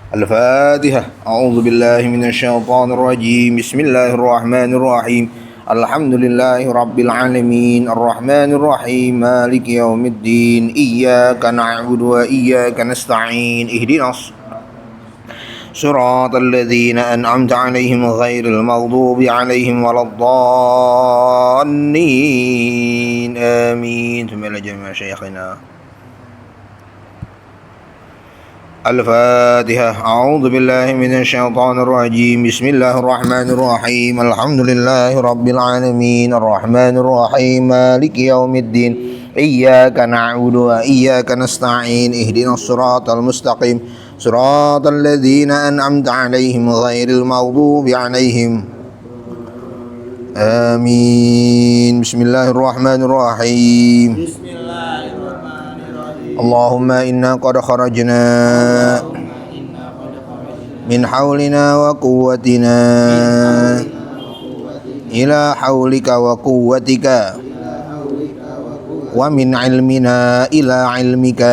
الفاتحة. أعوذ بالله من الشيطان الرجيم. بسم الله الرحمن الرحيم. الحمد لله رب العالمين الرحمن الرحيم مالك يوم الدين إياك نعبد وإياك نستعين اهدنا صراط الذين أنعمت عليهم غير المغضوب عليهم ولا الضالين آمين. ثم إلى جميع شيخنا. الفاتحة. أعوذ بالله من الشيطان الرجيم. بسم الله الرحمن الرحيم. الحمد لله رب العالمين الرحمن الرحيم مالك يوم الدين إياك نعبد وإياك نستعين اهدنا الصراط المستقيم صراط الذين أنعمت عليهم غير المغضوب عليهم آمين. بسم الله الرحمن الرحيم. اللهم إنا قد خرجنا من حولنا وقوتنا إلى حولك وقوتك ومن علمنا إلى علمك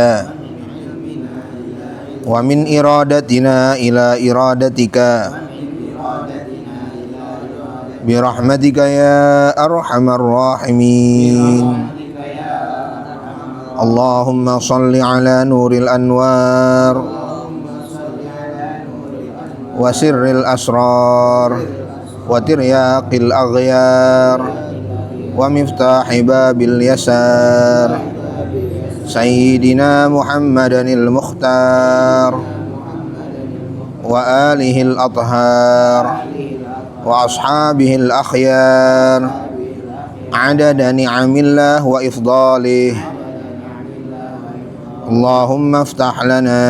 ومن إرادتنا إلى إرادتك برحمتك يا أرحم الراحمين. اللهم صل على نور الأنوار وسر الأسرار وترياق الأغيار ومفتاح باب اليسار سيدنا محمد المختار وآله الأطهار وأصحابه الأخيار عدد نعم الله وإفضاله. اللهم افتح لنا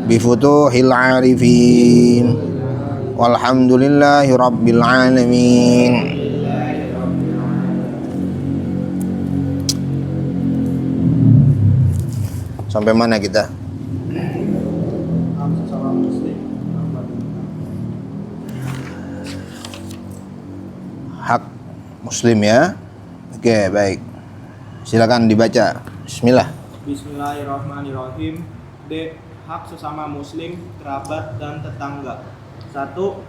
بفتوح العارفين والحمد لله رب العالمين. Sampai mana kita? Hak muslim ya. Oke, baik. Silakan dibaca. Bismillah. Bismillahirrahmanirrahim. D. Hak sesama muslim, kerabat dan tetangga. 1.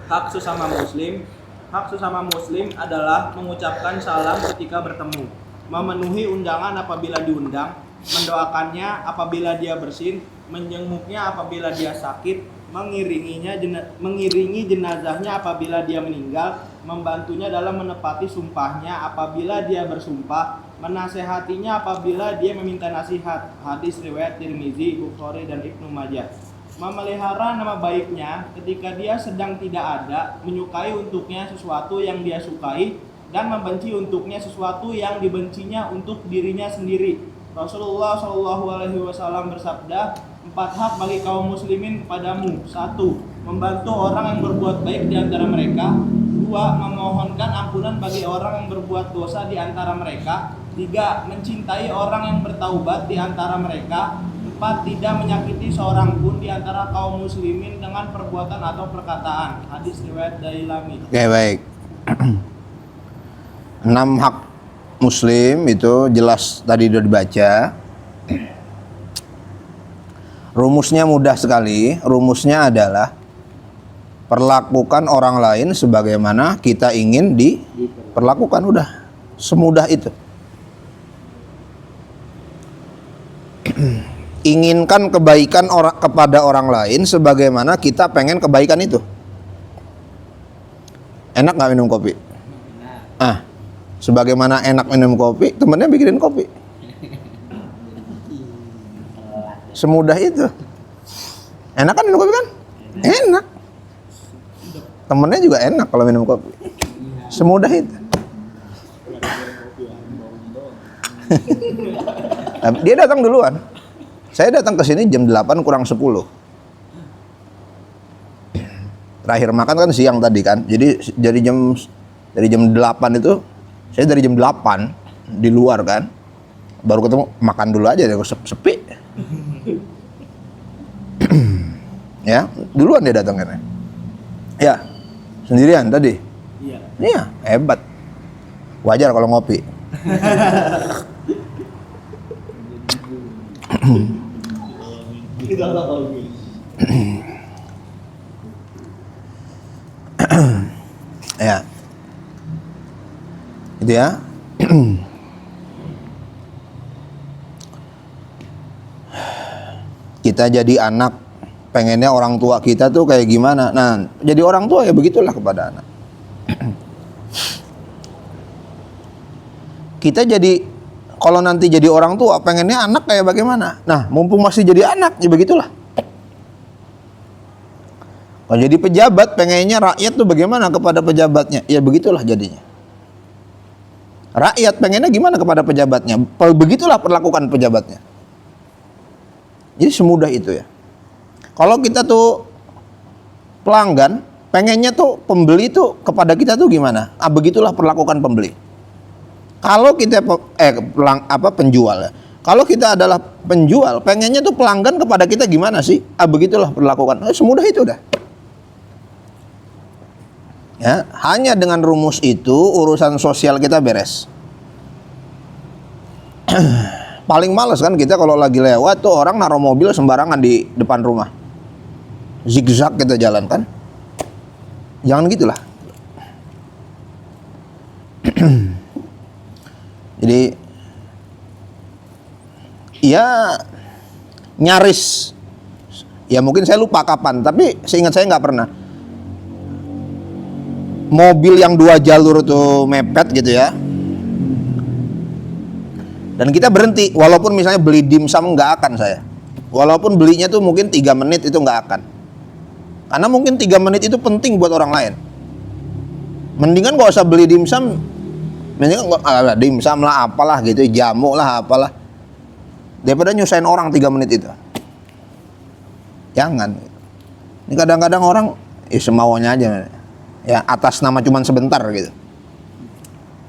Hak sesama muslim. Hak sesama muslim adalah mengucapkan salam ketika bertemu, memenuhi undangan apabila diundang, mendoakannya apabila dia bersin, menjenguknya apabila dia sakit, mengiringi jenazahnya apabila dia meninggal, membantunya dalam menepati sumpahnya apabila dia bersumpah, menasehatinya apabila dia meminta nasihat. Hadis riwayat Tirmizi, Bukhari dan Ibnu Majah. Memelihara nama baiknya ketika dia sedang tidak ada, menyukai untuknya sesuatu yang dia sukai dan membenci untuknya sesuatu yang dibencinya untuk dirinya sendiri. Rasulullah SAW bersabda, 4 hak bagi kaum muslimin kepadamu. 1. Membantu orang yang berbuat baik di antara mereka. 2. Memohonkan ampunan bagi orang yang berbuat dosa di antara mereka. 3. Mencintai orang yang bertaubat di antara mereka. 4. Tidak menyakiti seorang pun di antara kaum muslimin dengan perbuatan atau perkataan. Hadis riwayat Dailami. Oke, baik. 6 hak muslim itu jelas tadi sudah dibaca. Rumusnya mudah sekali. Rumusnya adalah perlakukan orang lain sebagaimana kita ingin diperlakukan. Udah, semudah itu. Inginkan kebaikan kepada orang lain sebagaimana kita pengen kebaikan itu. Enak nggak minum kopi? Sebagaimana enak minum kopi, temennya bikinin kopi. Semudah itu. Enak kan minum kopi kan? Enak. Temennya juga enak kalau minum kopi. Semudah itu. Dia datang duluan. Saya datang ke sini jam 8 kurang 10. Terakhir makan kan siang tadi kan. Jadi dari jam 8 itu saya dari jam 8 di luar kan. Baru ketemu, makan dulu aja deh, sepi. Ya, duluan dia datang kan. Ya, sendirian tadi. Iya, hebat. Wajar kalau ngopi. Ya. Itu ya. Kita jadi anak, pengennya orang tua kita tuh kayak gimana. Nah, jadi orang tua ya begitulah kepada anak. Kita jadi, kalau nanti jadi orang tua, pengennya anak kayak bagaimana. Nah, mumpung masih jadi anak, ya begitulah. Kalau jadi pejabat, pengennya rakyat tuh bagaimana kepada pejabatnya. Ya begitulah jadinya. Rakyat pengennya gimana kepada pejabatnya. Begitulah perlakukan pejabatnya. Jadi semudah itu ya. Kalau kita tuh pelanggan, pengennya tuh pembeli tuh kepada kita tuh gimana? Begitulah perlakukan pembeli. Kalau kita penjual ya. Kalau kita adalah penjual, pengennya tuh pelanggan kepada kita gimana sih? Begitulah perlakukan. Semudah itu dah. Ya, hanya dengan rumus itu urusan sosial kita beres. Paling males kan kita kalau lagi lewat tuh orang naruh mobil sembarangan di depan rumah. Zigzag kita jalan kan. Jangan gitulah. Jadi ya nyaris, ya mungkin saya lupa kapan, tapi seingat saya nggak pernah mobil yang 2 jalur tuh mepet gitu ya. Dan kita berhenti, walaupun misalnya beli dimsum nggak akan saya. Walaupun belinya tuh mungkin 3 menit itu nggak akan. Karena mungkin 3 menit itu penting buat orang lain. Mendingan gak usah beli dimsum, mendingan dimsum lah apalah gitu, jamu lah apalah. Daripada nyusahin orang 3 menit itu. Jangan. Ini kadang-kadang orang semaunya aja. Ya atas nama cuman sebentar gitu.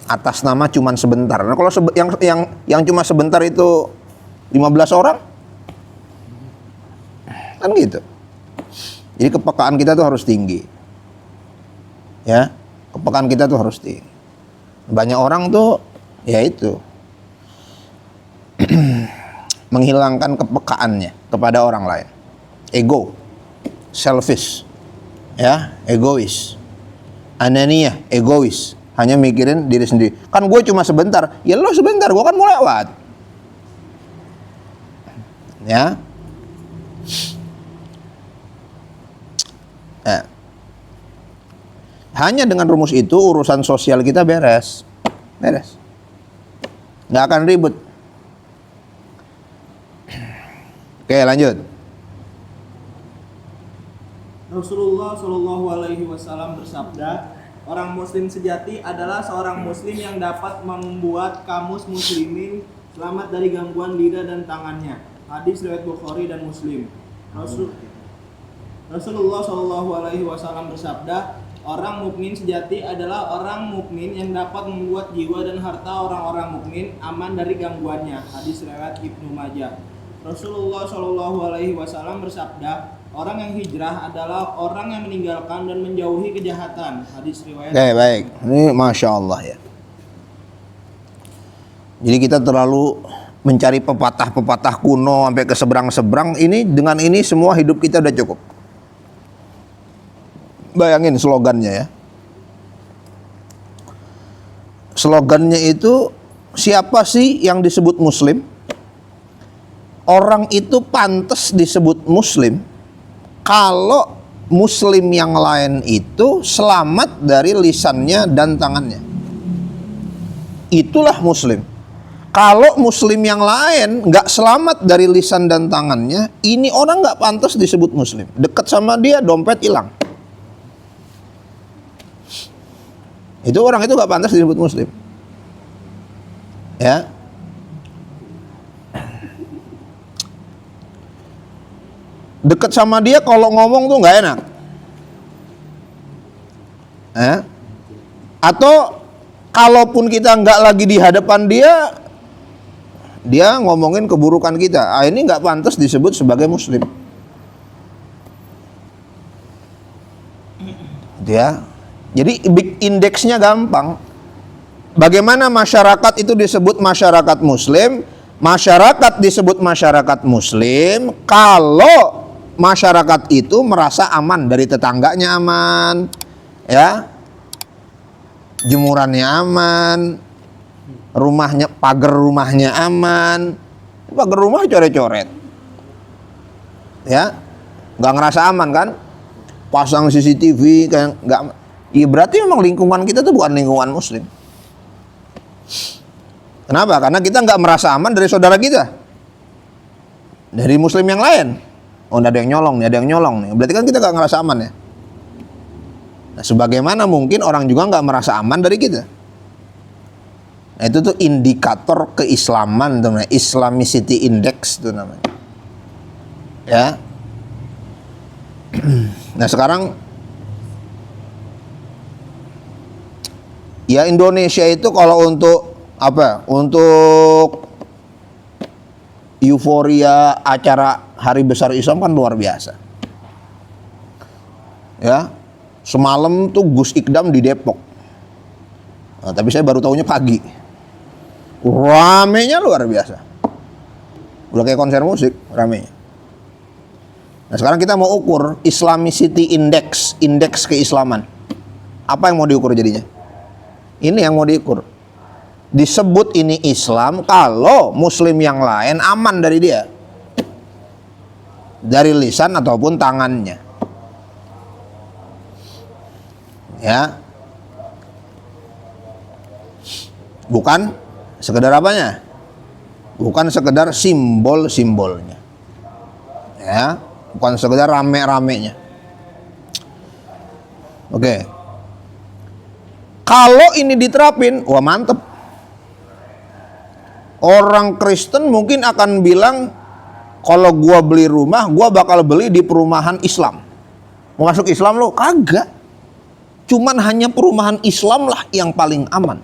Atas nama cuman sebentar. Nah, kalau yang cuma sebentar itu 15 orang kan gitu. Jadi kepekaan kita tuh harus tinggi. Ya, kepekaan kita tuh harus tinggi. Banyak orang tuh ya itu menghilangkan kepekaannya kepada orang lain. Ego, selfish. Ya, egois. Anania, egois. Hanya mikirin diri sendiri. Kan gue cuma sebentar. Ya lo sebentar, gue kan mau lewat. Ya. Hanya dengan rumus itu urusan sosial kita beres. Beres. Nggak akan ribut. Oke, lanjut. Rasulullah Shallallahu Alaihi Wasallam bersabda, orang muslim sejati adalah seorang muslim yang dapat membuat kamus muslimin selamat dari gangguan lidah dan tangannya. Hadis riwayat Bukhari dan Muslim. Rasulullah Shallallahu Alaihi Wasallam bersabda, orang mukmin sejati adalah orang mukmin yang dapat membuat jiwa dan harta orang-orang mukmin aman dari gangguannya. Hadis riwayat Ibnu Majah. Rasulullah Shallallahu Alaihi Wasallam bersabda, orang yang hijrah adalah orang yang meninggalkan dan menjauhi kejahatan. Hadis riwayat. Baik. Ini Masya Allah ya. Jadi kita terlalu mencari pepatah-pepatah kuno sampai ke seberang-seberang. Ini dengan ini semua hidup kita udah cukup. Bayangin slogannya ya. Slogannya itu, siapa sih yang disebut muslim? Orang itu pantas disebut muslim kalau muslim yang lain itu selamat dari lisannya dan tangannya. Itulah muslim. Kalau muslim yang lain nggak selamat dari lisan dan tangannya, ini orang nggak pantas disebut muslim. Dekat sama dia, dompet hilang. Itu orang itu nggak pantas disebut muslim. Ya. Dekat sama dia kalau ngomong tuh nggak enak. Atau kalaupun kita nggak lagi di hadapan dia ngomongin keburukan kita. Ini nggak pantas disebut sebagai muslim. Ya. Jadi indeksnya gampang. Bagaimana masyarakat itu disebut masyarakat muslim? Masyarakat disebut masyarakat muslim kalau masyarakat itu merasa aman, dari tetangganya aman, ya, jemurannya aman, rumahnya, pagar rumahnya aman. Pagar rumah coret-coret, ya, nggak ngerasa aman kan? Pasang CCTV kayak nggak, ya berarti memang lingkungan kita tuh bukan lingkungan muslim. Kenapa? Karena kita nggak merasa aman dari saudara kita, dari muslim yang lain. Oh, ada yang nyolong nih, ada yang nyolong nih. Berarti kan kita nggak ngerasa aman ya. Nah, sebagaimana mungkin orang juga nggak merasa aman dari kita. Nah, itu tuh indikator keislaman tuh namanya, Islamicity Index tuh namanya. Ya. Nah, sekarang ya Indonesia itu kalau untuk apa? Untuk euforia acara Hari Besar Islam kan luar biasa. Ya. Semalam tuh Gus Ikdam di Depok. Nah, tapi saya baru tahunya pagi. Ramenya luar biasa. Udah kayak konser musik ramenya. Nah, sekarang kita mau ukur Islamicity Index, indeks keislaman. Apa yang mau diukur jadinya? Ini yang mau diukur. Disebut ini Islam kalau muslim yang lain aman dari dia, dari lisan ataupun tangannya. Ya. Bukan sekedar apanya? Bukan sekedar simbol-simbolnya. Ya, bukan sekedar rame-ramenya. Oke. Kalau ini diterapin, wah mantep. Orang Kristen mungkin akan bilang, kalau gua beli rumah, gua bakal beli di perumahan Islam. Mau masuk Islam lo? Kagak. Cuman hanya perumahan Islam lah yang paling aman.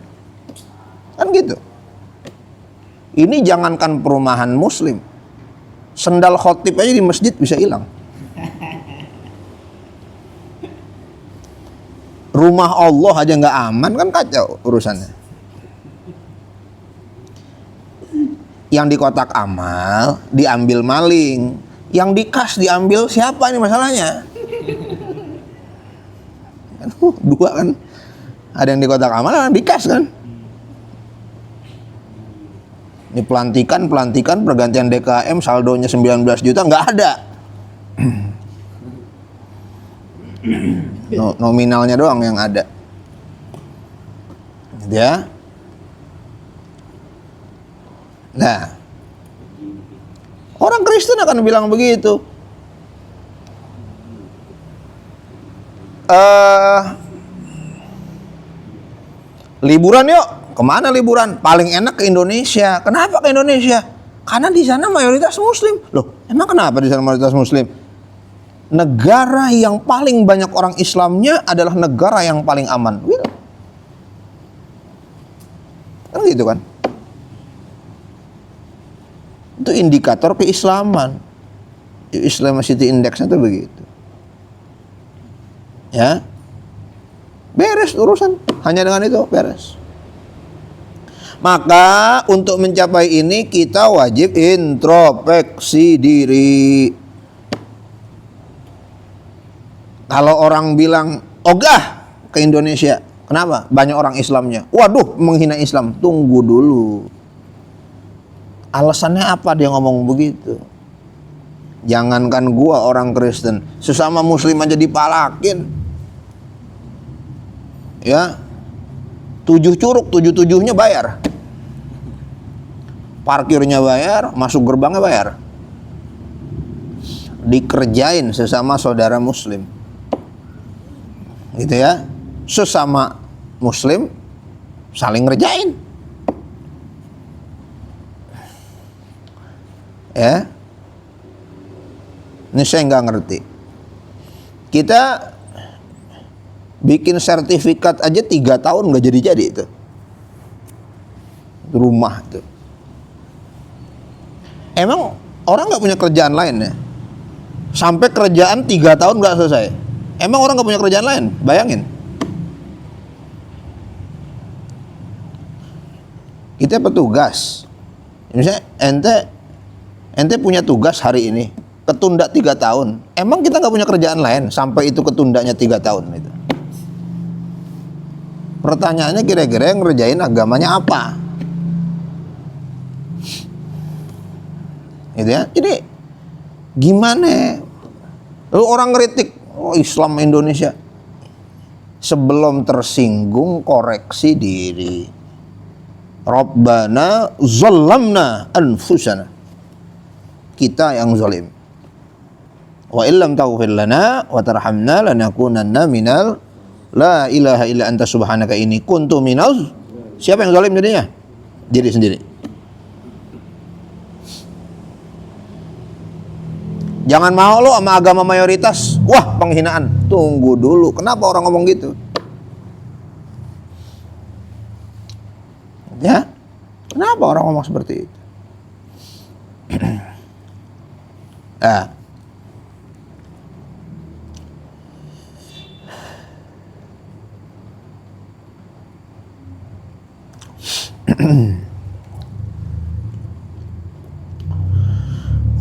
Kan gitu. Ini jangankan perumahan muslim, sendal khotib aja di masjid bisa hilang. Rumah Allah aja nggak aman, kan kacau urusannya. Yang di kotak amal diambil maling, yang di kas diambil siapa, ini masalahnya. Dua kan, ada yang di kotak amal, ada yang di kas kan. Ini pelantikan pergantian DKM saldonya 19 juta nggak ada. Nominalnya doang yang ada. Ya. Nah, orang Kristen akan bilang begitu. Liburan yuk. Kemana liburan? Paling enak ke Indonesia. Kenapa ke Indonesia? Karena di sana mayoritas muslim. Loh, emang kenapa di sana mayoritas muslim? Negara yang paling banyak orang Islamnya adalah negara yang paling aman. Kan gitu kan? Itu indikator keislaman. Islamicity Index-nya tuh begitu. Ya. Beres urusan. Hanya dengan itu beres. Maka untuk mencapai ini kita wajib introspeksi diri. Kalau orang bilang ogah ke Indonesia, kenapa? Banyak orang Islamnya. Waduh, menghina Islam. Tunggu dulu. Alasannya apa dia ngomong begitu? Jangankan gua orang Kristen, sesama muslim aja dipalakin. Ya. 7 curug, 7-7-nya bayar. Parkirnya bayar, masuk gerbangnya bayar. Dikerjain sesama saudara muslim. Gitu ya. Sesama muslim saling ngerjain. Ya. Ini saya nggak ngerti. Kita bikin sertifikat aja 3 tahun nggak jadi-jadi itu. Rumah tuh. Emang orang nggak punya kerjaan lain ya? Sampai kerjaan 3 tahun nggak selesai. Emang orang nggak punya kerjaan lain? Bayangin. Kita petugas. Misalnya ente punya tugas hari ini, ketunda 3 tahun. Emang kita nggak punya kerjaan lain sampai itu ketundanya 3 tahun itu? Pertanyaannya kira-kira yang ngerjain agamanya apa? Gitu ya. Jadi gimana? Lalu orang ngeritik, oh Islam Indonesia. Sebelum tersinggung koreksi diri. Rabbana zallamna anfusana. Kita yang zalim. Wa illam taghfir lana wa tarhamna lanakunanna minal la ilaha illa anta subhanaka ini kuntu minal. Siapa yang zalim jadinya? Diri sendiri. Jangan mau lo sama agama mayoritas. Wah, penghinaan. Tunggu dulu. Kenapa orang ngomong gitu? Ya? Kenapa orang ngomong seperti itu? Ah.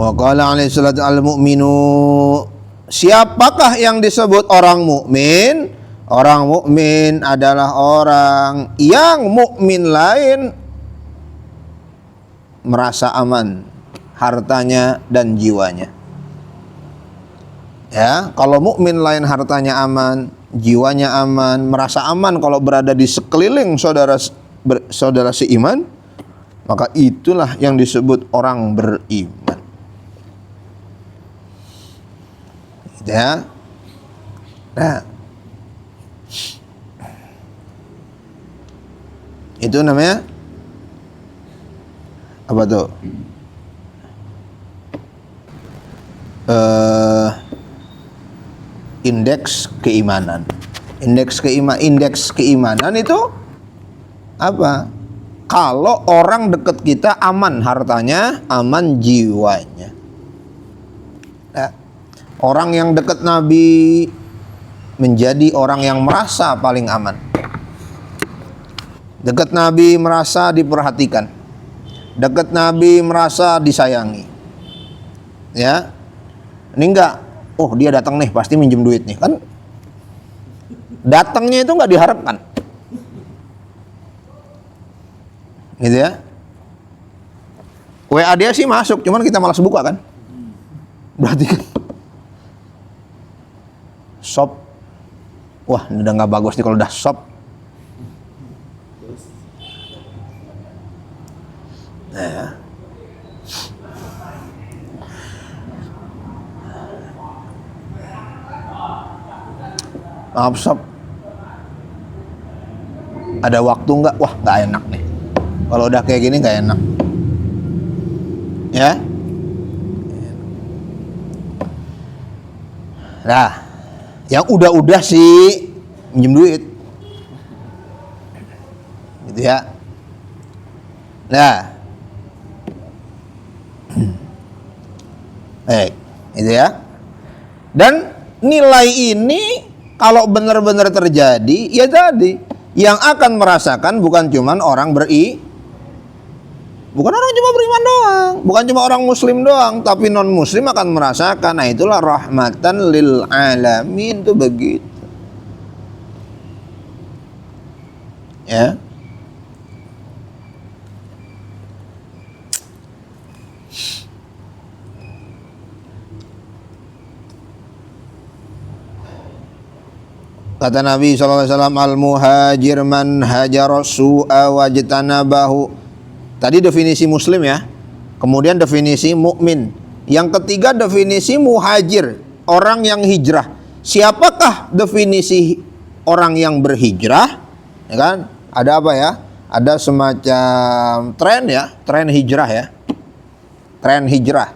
Wa qala alaihi salatu al-mu'minu, siapakah yang disebut orang mukmin? Orang mukmin adalah orang yang mukmin lain merasa aman hartanya dan jiwanya. Ya, kalau mukmin lain hartanya aman, jiwanya aman, merasa aman kalau berada di sekeliling saudara seiman, maka itulah yang disebut orang beriman. Ya. Nah. Itu namanya apa tuh? Indeks keimanan. Indeks keimanan itu apa? Kalau orang dekat kita aman hartanya, aman jiwanya. Nah, orang yang dekat Nabi menjadi orang yang merasa paling aman. Dekat Nabi merasa diperhatikan. Dekat Nabi merasa disayangi. Ya. Ini enggak, oh dia datang nih pasti minjem duit nih. Kan datangnya itu enggak diharapkan. Gitu ya. WA dia sih masuk, cuman kita malas buka kan. Berarti kan shop. Wah, ini udah nggak bagus nih kalau udah shop. Nah. Maaf shop. Ada waktu nggak? Wah, nggak enak nih. Kalau udah kayak gini nggak enak. Ya. Nah, yang udah sih minjem duit. Gitu ya. Nah. Itu ya. Dan nilai ini kalau benar-benar terjadi, ya jadi yang akan merasakan bukan cuman orang bukan orang cuma beriman doang, bukan cuma orang muslim doang, tapi non muslim akan merasakan. Nah, itulah rahmatan lil alamin, itu begitu. Ya. Kata Nabi SAW, al-muhajir man hajara su'a wajtanabahu. Tadi definisi muslim ya. Kemudian definisi mukmin. Yang ketiga definisi muhajir, orang yang hijrah. Siapakah definisi orang yang berhijrah? Ya kan? Ada apa ya? Ada semacam tren ya, tren hijrah ya. Tren hijrah.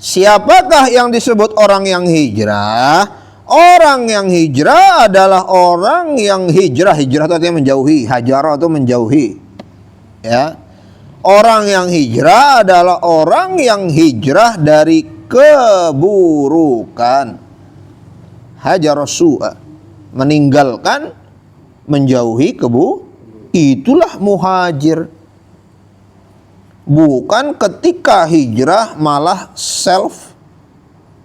Siapakah yang disebut orang yang hijrah? Orang yang hijrah adalah orang yang hijrah. Hijrah itu artinya menjauhi. Hajara itu menjauhi. Ya. Orang yang hijrah adalah orang yang hijrah dari keburukan. Hajara su'a. Meninggalkan, menjauhi itulah muhajir. Bukan ketika hijrah malah self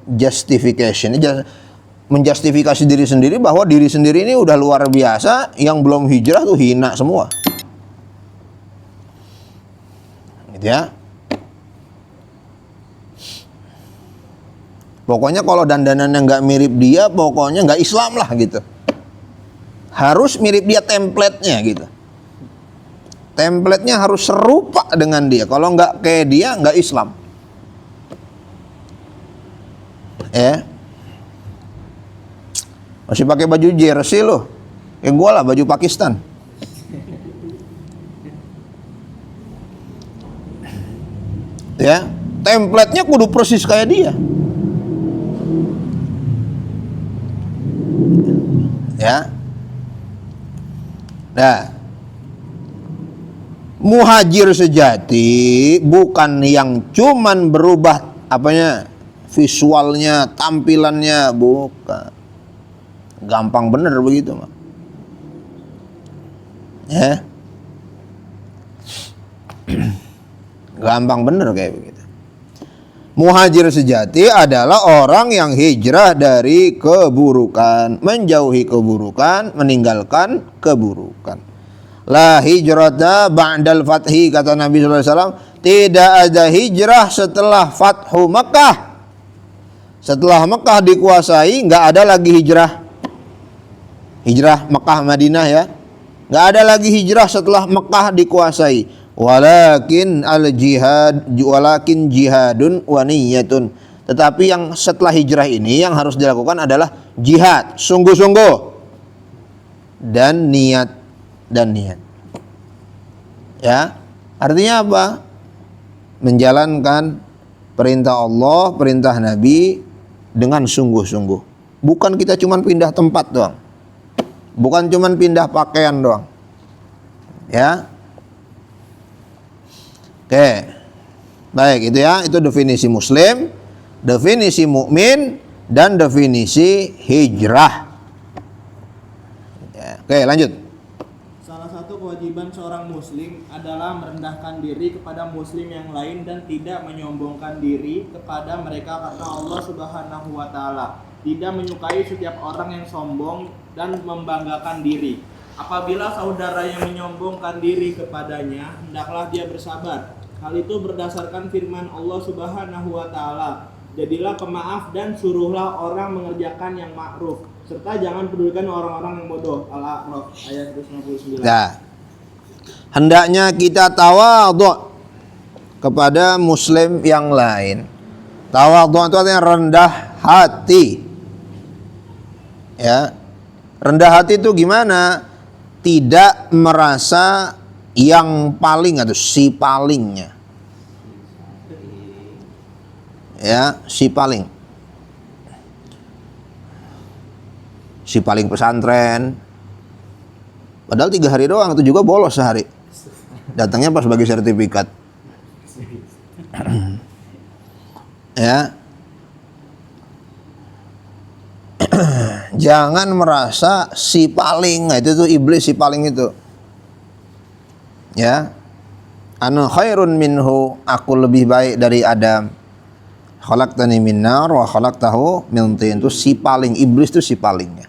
justification, menjustifikasi diri sendiri bahwa diri sendiri ini udah luar biasa, yang belum hijrah tuh hina semua. Gitu ya. Pokoknya kalau dandanannya nggak mirip dia, pokoknya nggak Islam lah gitu. Harus mirip dia template-nya gitu. Template-nya harus serupa dengan dia. Kalau nggak kayak dia, nggak Islam. Masih pakai baju jersey loh. Kayak gua lah, baju Pakistan. Ya, template-nya kudu persis kayak dia. Ya. Nah, muhajir sejati bukan yang cuman berubah apanya, visualnya, tampilannya, bukan. Gampang bener begitu mah. Ya. Gampang bener kayak begitu. Muhajir sejati adalah orang yang hijrah dari keburukan, menjauhi keburukan, meninggalkan keburukan. La hijrata ba'dal fathi, kata Nabi SAW. Tidak ada hijrah setelah Fathu Makkah. Setelah Mekah dikuasai, nggak ada lagi hijrah. Hijrah Mekah Madinah ya. Nggak ada lagi hijrah setelah Mekah dikuasai. Walakin jihadun wa niyyatun. Tetapi yang setelah hijrah ini yang harus dilakukan adalah jihad, sungguh-sungguh, dan niat. Ya, artinya apa? Menjalankan perintah Allah, perintah Nabi dengan sungguh-sungguh. Bukan kita cuman pindah tempat doang. Bukan cuman pindah pakaian doang. Ya. Oke. Baik, itu ya, itu definisi muslim, definisi mukmin, dan definisi hijrah. Ya. Oke, lanjut. Salah satu kewajiban seorang muslim adalah merendahkan diri kepada muslim yang lain dan tidak menyombongkan diri kepada mereka, karena Allah Subhanahu wa taala tidak menyukai setiap orang yang sombong dan membanggakan diri. Apabila saudara yang menyombongkan diri kepadanya, hendaklah dia bersabar. Hal itu berdasarkan firman Allah Subhanahu wa taala, jadilah pemaaf dan suruhlah orang mengerjakan yang ma'ruf, serta jangan pedulikan orang-orang yang bodoh. Al-A'raf ayat 159. Nah, hendaknya kita tawadhu kepada muslim yang lain. Tawadhu itu artinya rendah hati. Ya. Rendah hati itu gimana? Tidak merasa yang paling atau si palingnya. Ya, si paling. Si paling pesantren. Padahal 3 hari doang, itu juga bolos sehari. Datangnya pas bagi sertifikat. Ya. Jangan merasa si paling. Nah, itu tuh iblis si paling itu. Ya. Ana khairun minhu, aku lebih baik dari Adam. Khalaqtani min nar wa khalaqtahu min tin. Itu si paling, iblis itu si palingnya.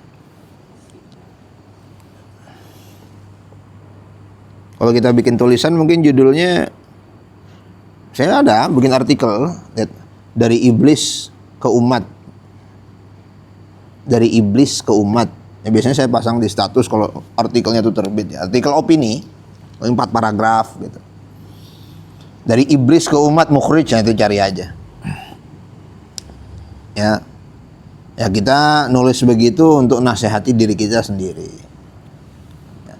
Kalau kita bikin tulisan mungkin judulnya, saya ada bikin artikel dari iblis ke umat. Dari iblis ke umat. Ya, biasanya saya pasang di status kalau artikelnya itu terbit ya. Artikel opini 4 paragraf gitu. Dari iblis ke umat mukhrij, itu cari aja. Ya. Ya, kita nulis begitu untuk nasihati diri kita sendiri. Ya.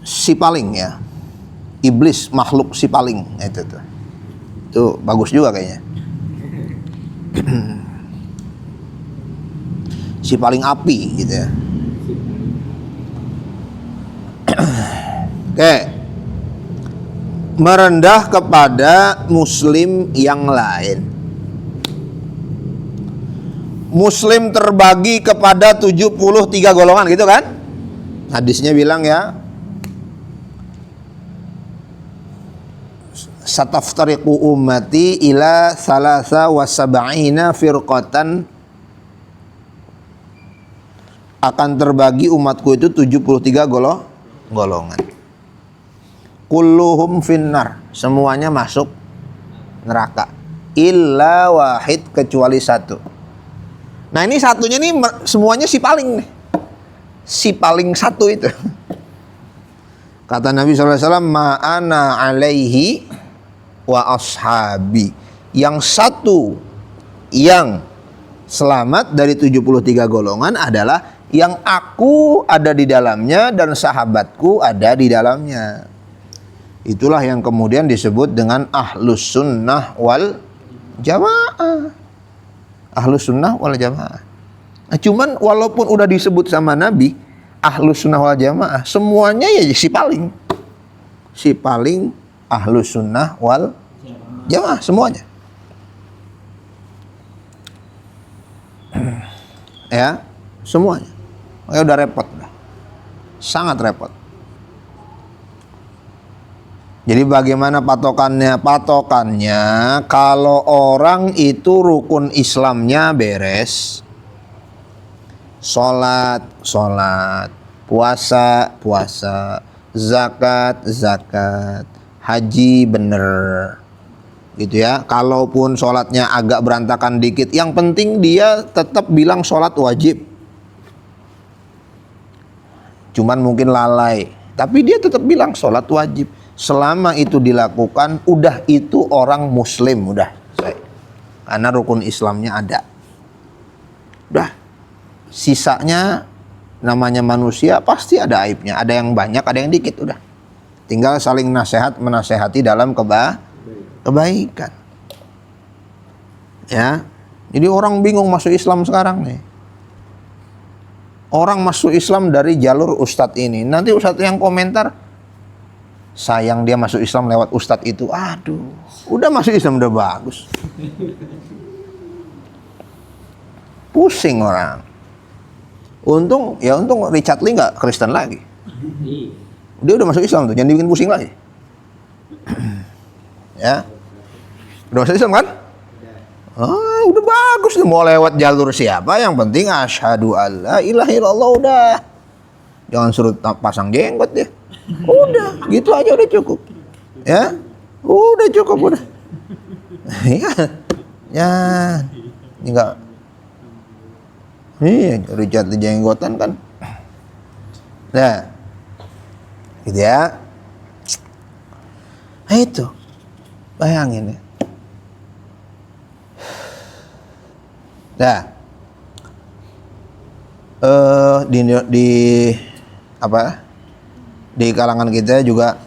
Si paling ya. Iblis makhluk si paling itu tuh. Itu bagus juga kayaknya. Si paling api gitu ya. Oke. Merendah kepada muslim yang lain. Muslim terbagi kepada 73 golongan gitu kan? Hadisnya bilang ya, Sataftariqu ummati ila salasa wa sab'ina firqatan, akan terbagi umatku itu 73 golongan. Kulluhum finnar, semuanya masuk neraka. Illa wahid, kecuali satu. Nah ini satunya nih semuanya si paling nih. Si paling satu itu. Kata Nabi SAW, ma'ana alaihi wa ashabi. Yang satu yang selamat dari 73 golongan adalah yang aku ada di dalamnya dan sahabatku ada di dalamnya. Itulah yang kemudian disebut dengan ahlus sunnah wal jamaah. Ahlus sunnah wal jamaah. Nah, cuman walaupun udah disebut sama Nabi ahlus sunnah wal jamaah, semuanya ya si paling ahlus sunnah wal jamaah semuanya. Ya, semuanya. Makanya udah repot dah. Sangat repot. Jadi bagaimana patokannya? Patokannya kalau orang itu rukun Islamnya beres, sholat, puasa, zakat, haji bener, gitu ya. Kalaupun sholatnya agak berantakan dikit, yang penting dia tetap bilang sholat wajib. Cuman mungkin lalai, tapi dia tetap bilang sholat wajib. Selama itu dilakukan, udah itu orang muslim, udah. Karena rukun Islamnya ada. Udah. Sisanya namanya manusia pasti ada aibnya. Ada yang banyak, ada yang dikit, udah. Tinggal saling menasehati dalam kebaikan. Ya. Jadi orang bingung masuk Islam sekarang nih. Orang masuk Islam dari jalur ustadz ini. Nanti ustadz yang komentar, sayang dia masuk Islam lewat ustadz itu. Aduh, udah masuk Islam udah bagus. Pusing orang. Untung Richard Lee nggak Kristen lagi. Dia udah masuk Islam tuh, jangan dibikin pusing lagi. Ya, udah masuk Islam kan? Udah bagus tuh, mau lewat jalur siapa, yang penting asyhadu alla ilaha illallah udah. Jangan suruh pasang jenggot dia. Udah, gitu aja udah cukup. Ya, udah cukup udah. Ya, enggak. Richard di jenggotan kan. Nah, gitu ya. Nah itu, bayangin ya. Nah, di kalangan kita juga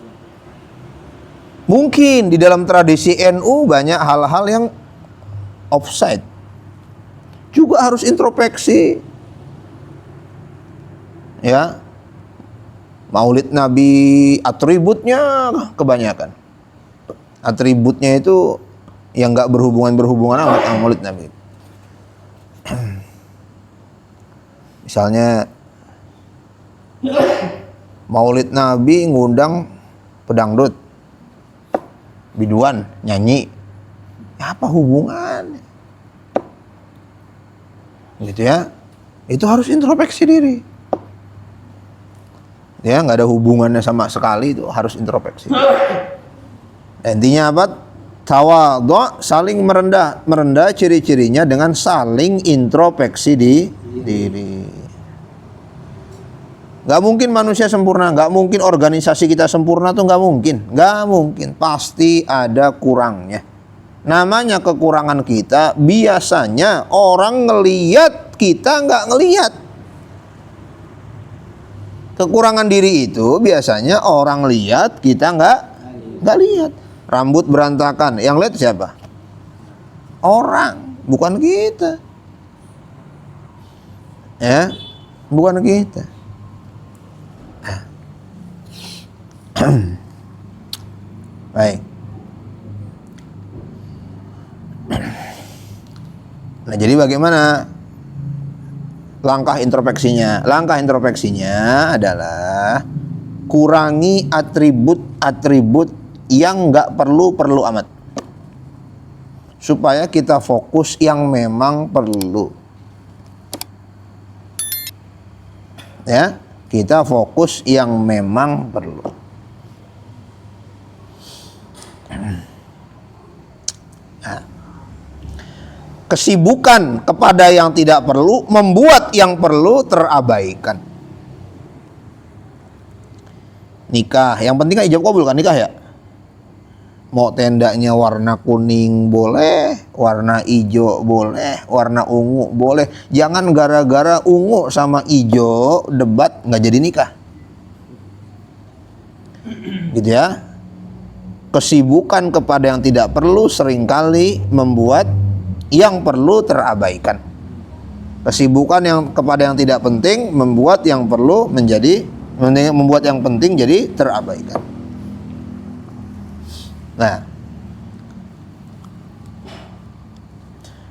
mungkin di dalam tradisi NU banyak hal-hal yang offside. Juga harus introspeksi. Ya. Maulid Nabi atributnya kebanyakan. Atributnya itu yang enggak berhubungan amat sama Maulid Nabi. Misalnya Maulid Nabi ngundang pedangdut, biduan, nyanyi. Apa hubungannya? Gitu ya. Itu harus introspeksi diri. Ya, nggak ada hubungannya sama sekali, itu harus introspeksi. Intinya apa? Tawadhu, saling merendah ciri-cirinya dengan saling introspeksi di diri. Gak mungkin manusia sempurna, gak mungkin organisasi kita sempurna, tuh gak mungkin, pasti ada kurangnya. Namanya kekurangan kita, biasanya orang ngelihat, kita gak ngelihat. Kekurangan diri itu biasanya orang lihat, kita gak lihat. Rambut berantakan, yang lihat siapa? Orang, bukan kita. Ya, bukan kita. Baik. Nah, jadi bagaimana langkah introspeksinya? Langkah introspeksinya adalah kurangi atribut-atribut yang nggak perlu amat. Supaya kita fokus yang memang perlu. Ya, kita fokus yang memang perlu. Nah, kesibukan kepada yang tidak perlu membuat yang perlu terabaikan. Nikah, yang penting kan ijab kabul kan nikah ya. Mau tendanya warna kuning boleh, warna hijau boleh, warna ungu boleh. Jangan gara-gara ungu sama hijau debat nggak jadi nikah. Gitu ya. Kesibukan kepada yang tidak perlu seringkali membuat yang perlu terabaikan. Kesibukan yang kepada yang tidak penting membuat yang perlu membuat yang penting jadi terabaikan. Nah,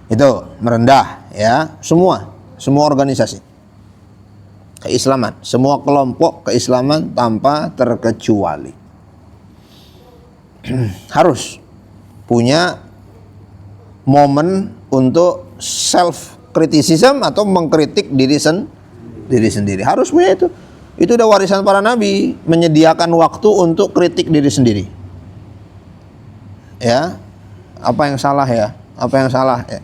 itu merendah ya, semua organisasi keislaman, semua kelompok keislaman tanpa terkecuali harus punya momen untuk self criticism atau mengkritik diri sendiri. Harus punya itu. Itu udah warisan para nabi, menyediakan waktu untuk kritik diri sendiri. Ya, apa yang salah ya? Apa yang salah ya?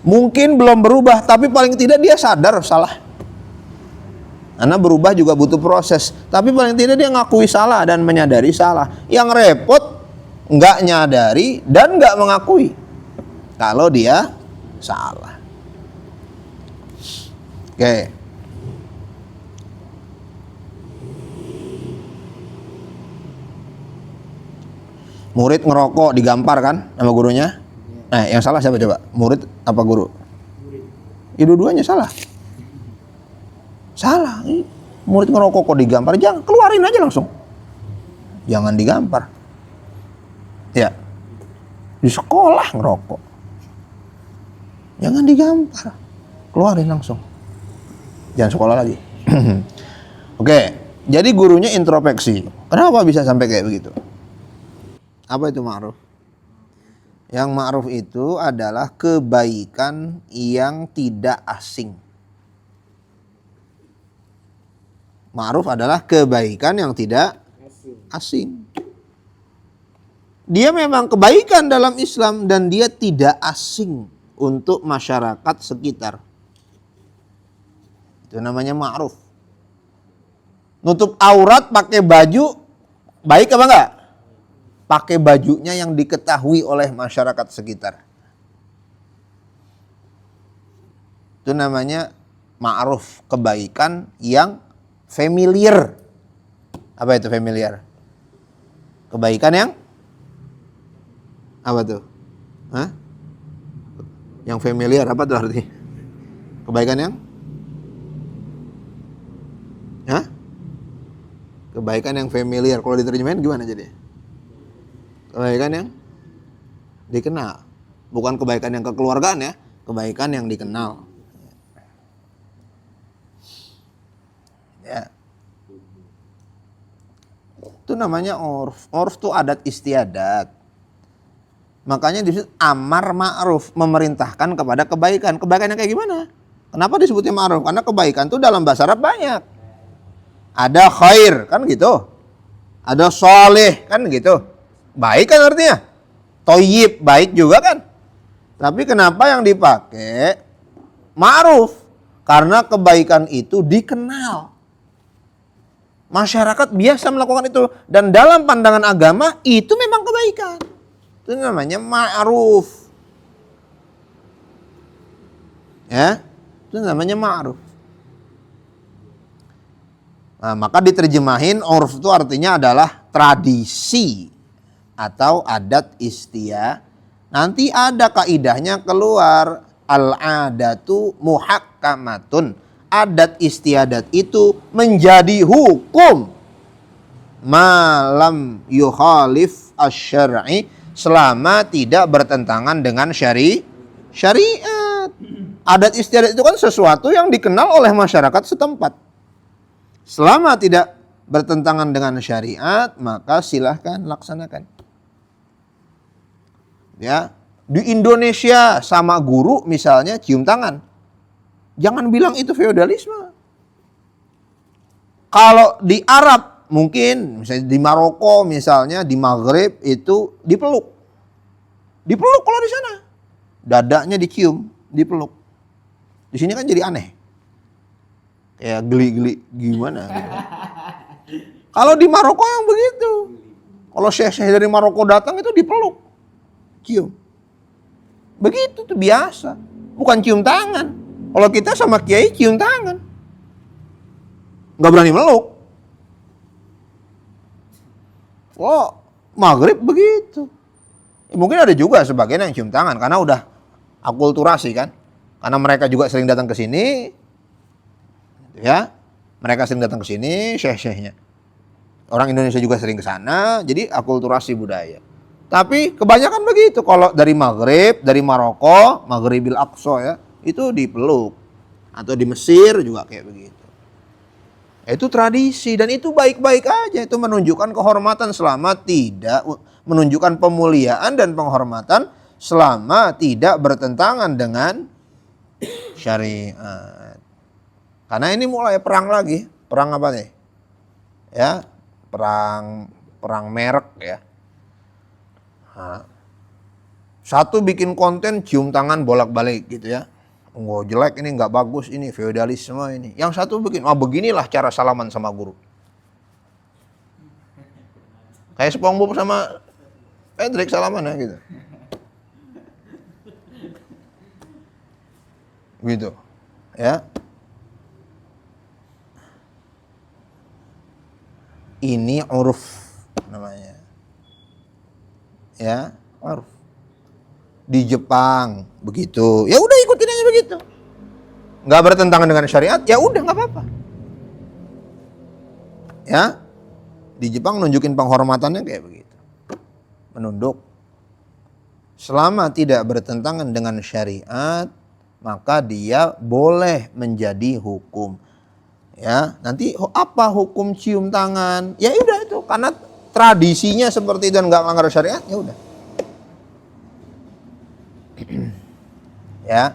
Mungkin belum berubah, tapi paling tidak dia sadar salah. Karena berubah juga butuh proses. Tapi paling tidak dia ngakui salah dan menyadari salah. Yang repot nggak nyadari dan nggak mengakui kalau dia salah. Oke. Murid ngerokok digampar kan sama gurunya. Nah, yang salah siapa coba? Murid apa guru? Ya, dua-duanya salah. Salah. Murid ngerokok kok digampar, jangan, keluarin aja langsung. Jangan digampar. Ya. Di sekolah ngerokok. Jangan digampar. Keluarin langsung. Jangan sekolah lagi. Oke, jadi gurunya introspeksi. Kenapa bisa sampai kayak begitu? Apa itu ma'ruf? Yang ma'ruf itu adalah kebaikan yang tidak asing. Ma'ruf adalah kebaikan yang tidak asing. Dia memang kebaikan dalam Islam dan dia tidak asing untuk masyarakat sekitar. Itu namanya ma'ruf. Nutup aurat pakai baju baik apa enggak? Pakai bajunya yang diketahui oleh masyarakat sekitar. Itu namanya ma'ruf, kebaikan yang familiar. Apa itu familiar? Kebaikan yang apa tuh? Hah? Yang familiar apa tuh artinya? Kebaikan yang? Hah? Kebaikan yang familiar. Kalau diterjemahin gimana jadi? Kebaikan yang dikenal. Bukan kebaikan yang kekeluargaan ya. Kebaikan yang dikenal. Ya. Itu namanya urf. Urf itu adat istiadat. Makanya disebut amar ma'ruf, memerintahkan kepada kebaikan. Kebaikan yang kayak gimana? Kenapa disebutnya ma'ruf? Karena kebaikan itu dalam bahasa Arab banyak. Ada khair, kan gitu. Ada soleh, kan gitu. Baik kan artinya. Toyib, baik juga kan. Tapi kenapa yang dipakai ma'ruf? Karena kebaikan itu dikenal. Masyarakat biasa melakukan itu. Dan dalam pandangan agama, itu memang kebaikan. Itu namanya ma'ruf. Ya, itu namanya ma'ruf. Nah, maka diterjemahin urf itu artinya adalah tradisi atau adat istiadat. Nanti ada kaidahnya keluar, al-adatu muhakkamatun. Adat istiadat itu menjadi hukum malam yukhalif asy-syar'i, selama tidak bertentangan dengan syariat. Adat istiadat itu kan sesuatu yang dikenal oleh masyarakat setempat. Selama tidak bertentangan dengan syariat, maka silahkan laksanakan. Ya, di Indonesia sama guru misalnya cium tangan. Jangan bilang itu feodalisme. Kalau di Arab mungkin, misalnya di Maroko misalnya, di Maghrib itu dipeluk. Dipeluk kalau di sana. Dadanya dicium, dipeluk. Di sini kan jadi aneh. Kayak geli-geli gimana gitu. Kalau di Maroko yang begitu. Kalau syekh-syekh dari Maroko datang itu dipeluk. Cium. Begitu tuh biasa. Bukan cium tangan. Kalau kita sama kiai cium tangan. Nggak berani meluk. Oh, Maghrib begitu. Mungkin ada juga sebagian yang cium tangan karena udah akulturasi kan. Karena mereka juga sering datang ke sini. Ya. Mereka sering datang ke sini, syekh-syekhnya. Orang Indonesia juga sering ke sana, jadi akulturasi budaya. Tapi kebanyakan begitu. Kalau dari Maghrib, dari Maroko, Maghribil Aqsa ya, itu dipeluk. Atau di Mesir juga kayak begitu. Itu tradisi dan itu baik-baik aja. Itu menunjukkan kehormatan selama tidak, menunjukkan pemuliaan dan penghormatan selama tidak bertentangan dengan syariat. Karena ini mulai perang lagi. Perang apa nih? Ya, perang merek ya. Nah, satu bikin konten cium tangan bolak-balik gitu ya. Oh, jelek ini, nggak bagus ini, feodalisme ini. Yang satu bikin, beginilah cara salaman sama guru. Kayak SpongeBob sama Patrick salaman ya gitu. Gitu. Ya. Ini uruf namanya. Ya, uruf. Di Jepang begitu. Ya udah ikutin aja begitu. Nggak bertentangan dengan syariat, ya udah nggak apa-apa. Ya. Di Jepang nunjukin penghormatannya kayak begitu. Menunduk. Selama tidak bertentangan dengan syariat, maka dia boleh menjadi hukum. Ya, nanti apa hukum cium tangan? Ya udah itu, karena tradisinya seperti itu dan nggak melanggar syariat, ya udah. Ya.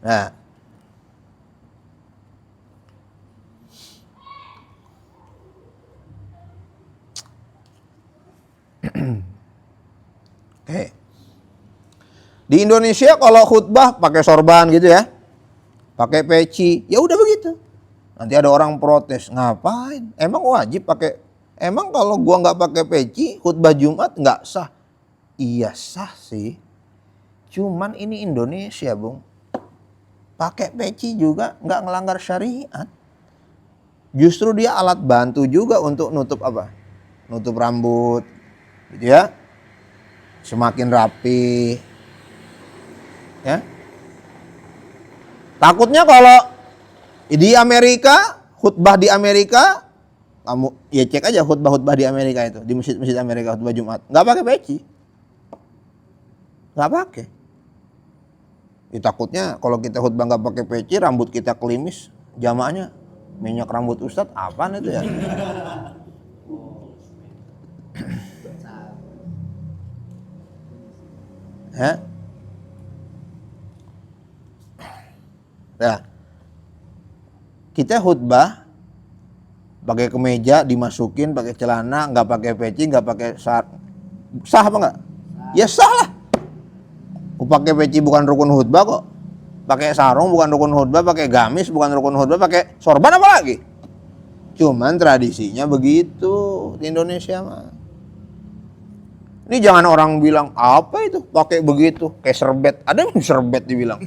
Nah. Oke. Di Indonesia kalau khutbah pakai sorban gitu ya. Pakai peci, ya udah begitu. Nanti ada orang protes, ngapain? Emang wajib pakai? Emang kalau gua nggak pakai peci, khutbah Jumat nggak sah? Iya sah sih. Cuman ini Indonesia, Bung. Pakai peci juga nggak ngelanggar syariat. Justru dia alat bantu juga untuk nutup apa? Nutup rambut, gitu ya. Semakin rapi, ya. Takutnya kalau di Amerika, khutbah di Amerika, kamu ya cek aja khutbah-khutbah di Amerika itu, di masjid-masjid Amerika khutbah Jumat, nggak pakai peci, nggak pakai. Ya, takutnya kalau kita khutbah nggak pakai peci, rambut kita kelimis, jamaahnya minyak rambut ustadz, apaan itu ya? Ya. Nah, kita khutbah pakai kemeja dimasukin, pakai celana, nggak pakai peci, nggak pakai sah apa nggak? Ya sah lah. Pakai peci bukan rukun khutbah kok. Pakai sarung bukan rukun khutbah, pakai gamis bukan rukun khutbah, pakai sorban apa lagi? Cuman tradisinya begitu di Indonesia mah. Ini jangan orang bilang apa itu pakai begitu, kayak serbet. Ada yang serbet dibilang.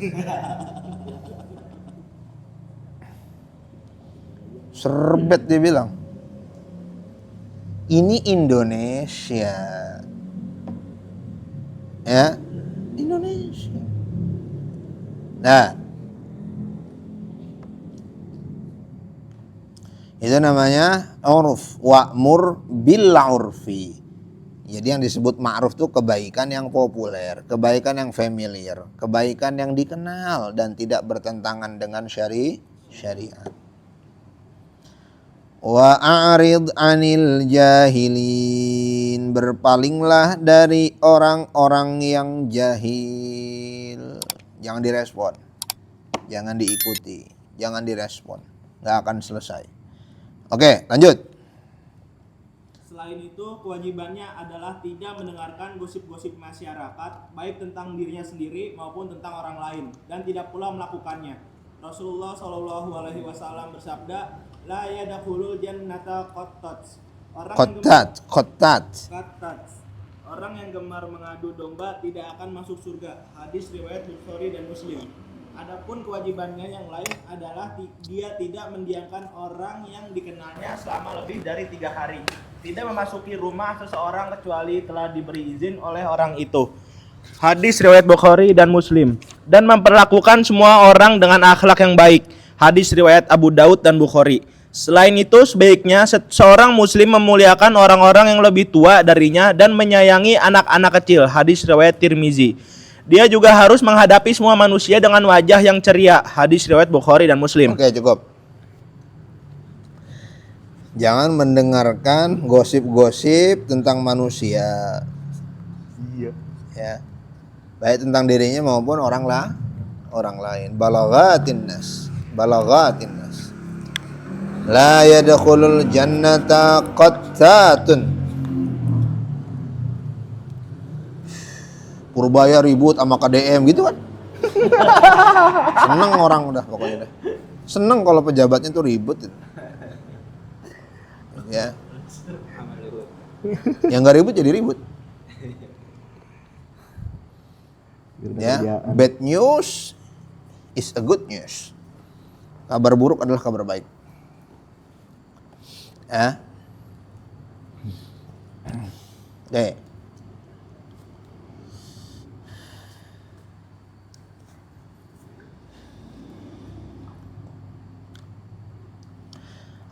Serbet dia bilang. Ini Indonesia. Ya, Indonesia. Nah, itu namanya uruf, wa'mur bil urfi. Jadi yang disebut ma'ruf itu kebaikan yang populer, kebaikan yang familiar, kebaikan yang dikenal dan tidak bertentangan dengan syariat. Wa a'rid 'anil jahilin, berpalinglah dari orang-orang yang jahil. Jangan direspon, jangan diikuti, jangan direspon, nggak akan selesai. Oke, lanjut. Selain itu, kewajibannya adalah tidak mendengarkan gosip-gosip masyarakat, baik tentang dirinya sendiri maupun tentang orang lain, dan tidak pula melakukannya. Rasulullah Shallallahu Alaihi Wasallam bersabda, la yadkhulul jannata qattat. Orang yang gemar mengadu domba tidak akan masuk surga. Hadis riwayat Bukhari dan Muslim. Adapun kewajibannya yang lain adalah dia tidak mendiamkan orang yang dikenalnya selama lebih dari 3 hari. Tidak memasuki rumah seseorang kecuali telah diberi izin oleh orang itu. Hadis riwayat Bukhari dan Muslim. Dan memperlakukan semua orang dengan akhlak yang baik. Hadis riwayat Abu Daud dan Bukhari. Selain itu, sebaiknya seorang muslim memuliakan orang-orang yang lebih tua darinya dan menyayangi anak-anak kecil. Hadis riwayat Tirmizi. Dia juga harus menghadapi semua manusia dengan wajah yang ceria. Hadis riwayat Bukhari dan Muslim. Oke, cukup. Jangan mendengarkan gosip-gosip tentang manusia. Iya. Ya. Baik tentang dirinya maupun orang lain. Balaghatin nas. La yadkhulul jannata qattatun. Purbaya ribut sama KDM gitu kan. Seneng orang udah pokoknya dah. Seneng kalau pejabatnya tuh ribut. Ya. Yang nggak ribut jadi ribut. Ya, bad news is a good news. Kabar buruk adalah kabar baik. Ya. Oke.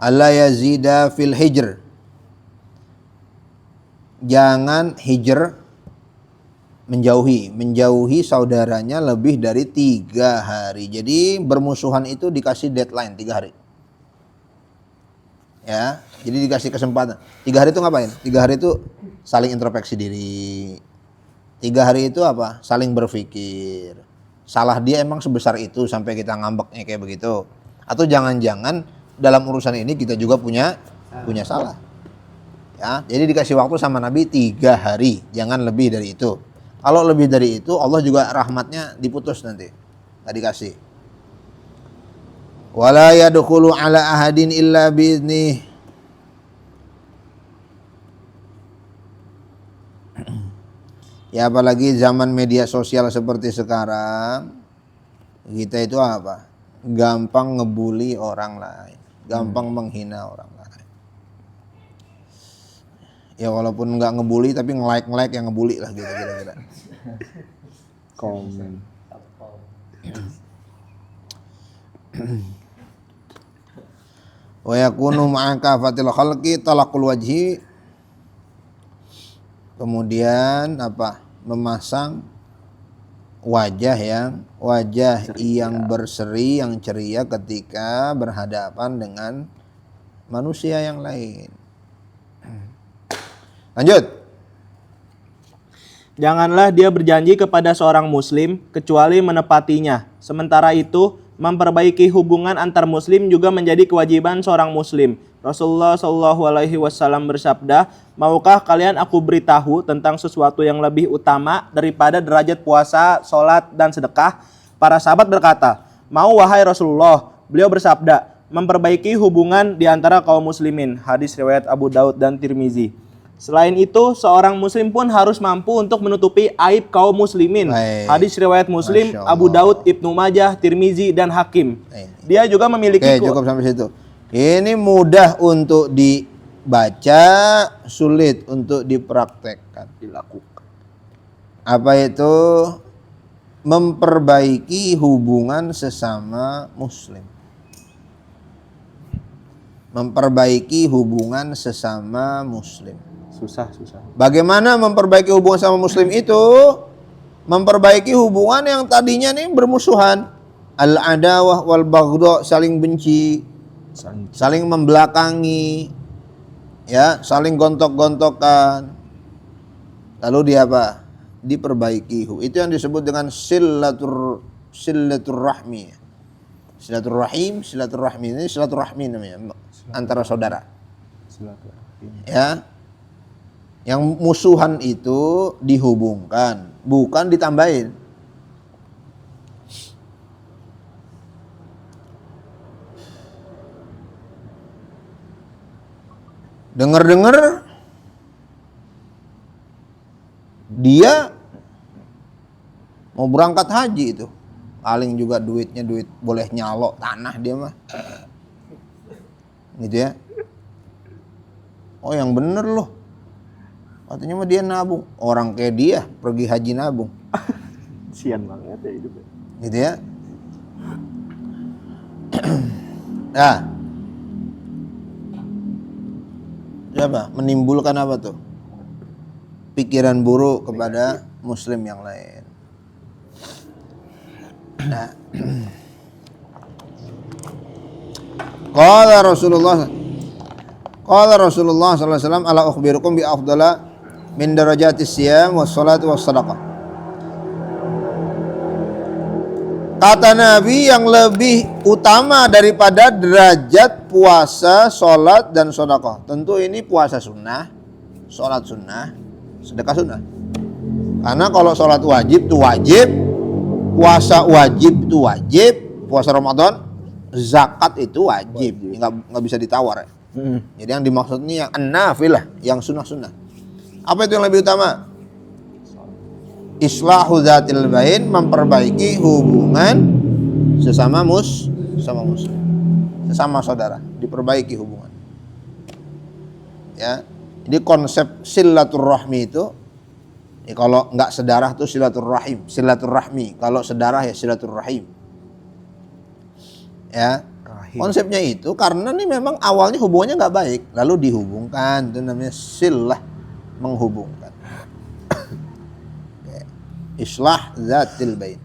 Alla yazida fil hijr. Jangan hijr, menjauhi saudaranya lebih dari 3 hari. Jadi bermusuhan itu dikasih deadline 3 hari. Ya, jadi dikasih kesempatan. 3 hari itu ngapain? 3 hari itu saling introspeksi diri. 3 hari itu apa? Saling berpikir. Salah dia emang sebesar itu sampai kita ngambeknya kayak begitu? Atau jangan-jangan dalam urusan ini kita juga punya salah. Ya, jadi dikasih waktu sama Nabi 3 hari, jangan lebih dari itu. Kalau lebih dari itu, Allah juga rahmatnya diputus nanti, nggak dikasih. Wala yadkhulu ala ahadin illa biiznih. Ya apalagi zaman media sosial seperti sekarang, kita itu apa? Gampang ngebully orang lain, gampang menghina orang lain. Ya walaupun nggak ngebully tapi nge-like yang ngebully lah gitu kira-kira. Komen. Wa yakunu ma'aka fatil khalqi talaqul wajhi. Kemudian apa? Memasang wajah yang berseri, yang ceria ketika berhadapan dengan manusia yang lain. Lanjut. Janganlah dia berjanji kepada seorang muslim kecuali menepatinya. Sementara itu, memperbaiki hubungan antar muslim juga menjadi kewajiban seorang muslim. Rasulullah Shallallahu Alaihi Wasallam bersabda, maukah kalian aku beritahu tentang sesuatu yang lebih utama daripada derajat puasa, sholat, dan sedekah? Para sahabat berkata, mau wahai Rasulullah. Beliau bersabda, memperbaiki hubungan di antara kaum muslimin. Hadis riwayat Abu Daud dan Tirmizi. Selain itu, seorang muslim pun harus mampu untuk menutupi aib kaum muslimin. Baik. Hadis riwayat Muslim, Abu Daud, Ibnu Majah, Tirmizi, dan Hakim. Dia juga memiliki... Oke, cukup sampai situ. Ini mudah untuk dibaca, sulit untuk dipraktekkan. dilakukan. Apa itu? Memperbaiki hubungan sesama muslim. Memperbaiki hubungan sesama muslim. Susah. Bagaimana memperbaiki hubungan sama muslim itu? Memperbaiki hubungan yang tadinya nih bermusuhan. Al-adawah wal baghdha, saling benci. saling membelakangi, ya, saling gontok-gontokan. Lalu dia apa? Diperbaiki. Itu yang disebut dengan silaturahmi. Silaturahmi ini silaturahmi namanya, antara saudara. Ya. Yang musuhan itu dihubungkan, bukan ditambahin. Dengar-dengar dia mau berangkat haji itu. Paling juga duitnya duit boleh nyalok tanah dia mah. Gitu ya. Oh yang bener loh. Katanya mah dia nabung. Orang kayak dia pergi haji nabung. Sian banget ya hidupnya. Gitu ya. Nah. Siapa? Menimbulkan apa tuh? Pikiran buruk kepada muslim yang lain. Nah. Qala Rasulullah sallallahu alaihi wasallam, ala ukhbirukum bi afdala min darajatis siyam was salati was sadaqah. Kata Nabi, yang lebih utama daripada derajat puasa, sholat, dan sedekah. Tentu ini puasa sunnah, sholat sunnah, sedekah sunnah. Karena kalau sholat wajib itu wajib, puasa wajib itu wajib, puasa Ramadan, zakat itu wajib, nggak bisa ditawar. Ya. Jadi yang dimaksud ini yang an-nafilah, yang sunnah-sunnah. Apa itu yang lebih utama? Islahu dzatil bain, memperbaiki hubungan sesama muslim, sesama saudara, diperbaiki hubungan. Ya, jadi konsep silaturahmi itu, ya kalau nggak sedarah tuh silaturahmi. Kalau sedarah ya silaturahim. Ya, konsepnya itu karena nih memang awalnya hubungannya nggak baik, lalu dihubungkan, itu namanya silah, menghubungkan. Islah zatil bain.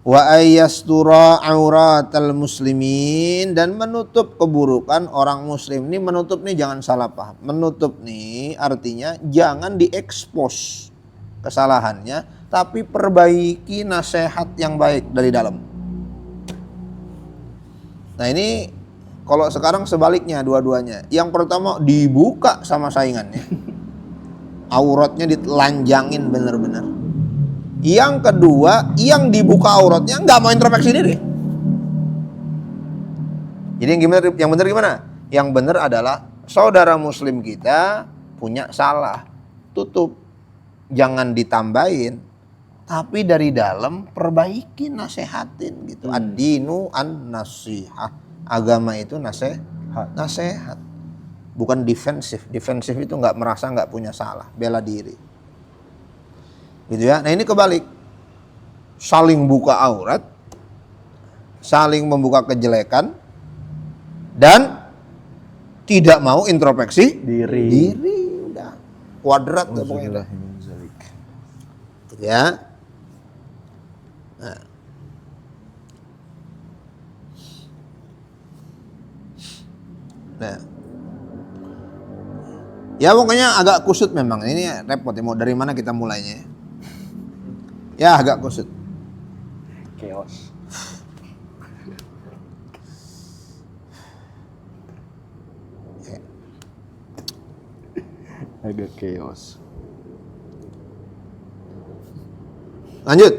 Wa ayyastura auratal muslimin, dan menutup keburukan orang muslim. Ini menutup nih jangan salah paham. Menutup nih artinya jangan diekspos kesalahannya, tapi perbaiki nasihat yang baik dari dalam. Nah ini kalau sekarang sebaliknya dua-duanya. Yang pertama dibuka sama saingannya. Auratnya ditelanjangin bener-bener. Yang kedua, yang dibuka auratnya nggak mau introspeksi diri. Jadi yang benar gimana? Yang benar adalah saudara muslim kita punya salah, tutup, jangan ditambahin, tapi dari dalam perbaiki, nasehatin gitu. Ad-dinu an-nasihah. Agama itu nasihat. Bukan defensif. Defensif itu merasa nggak punya salah, bela diri. Gitu ya. Nah ini kebalik. Saling buka aurat, saling membuka kejelekan, dan tidak mau introspeksi diri. Udah kuadrat tuh pokoknya. Gitu ya. Nah. Ya pokoknya agak kusut memang. Ini repot ya, mau dari mana kita mulainya. Ya agak kusut. Chaos. Agak chaos. Lanjut.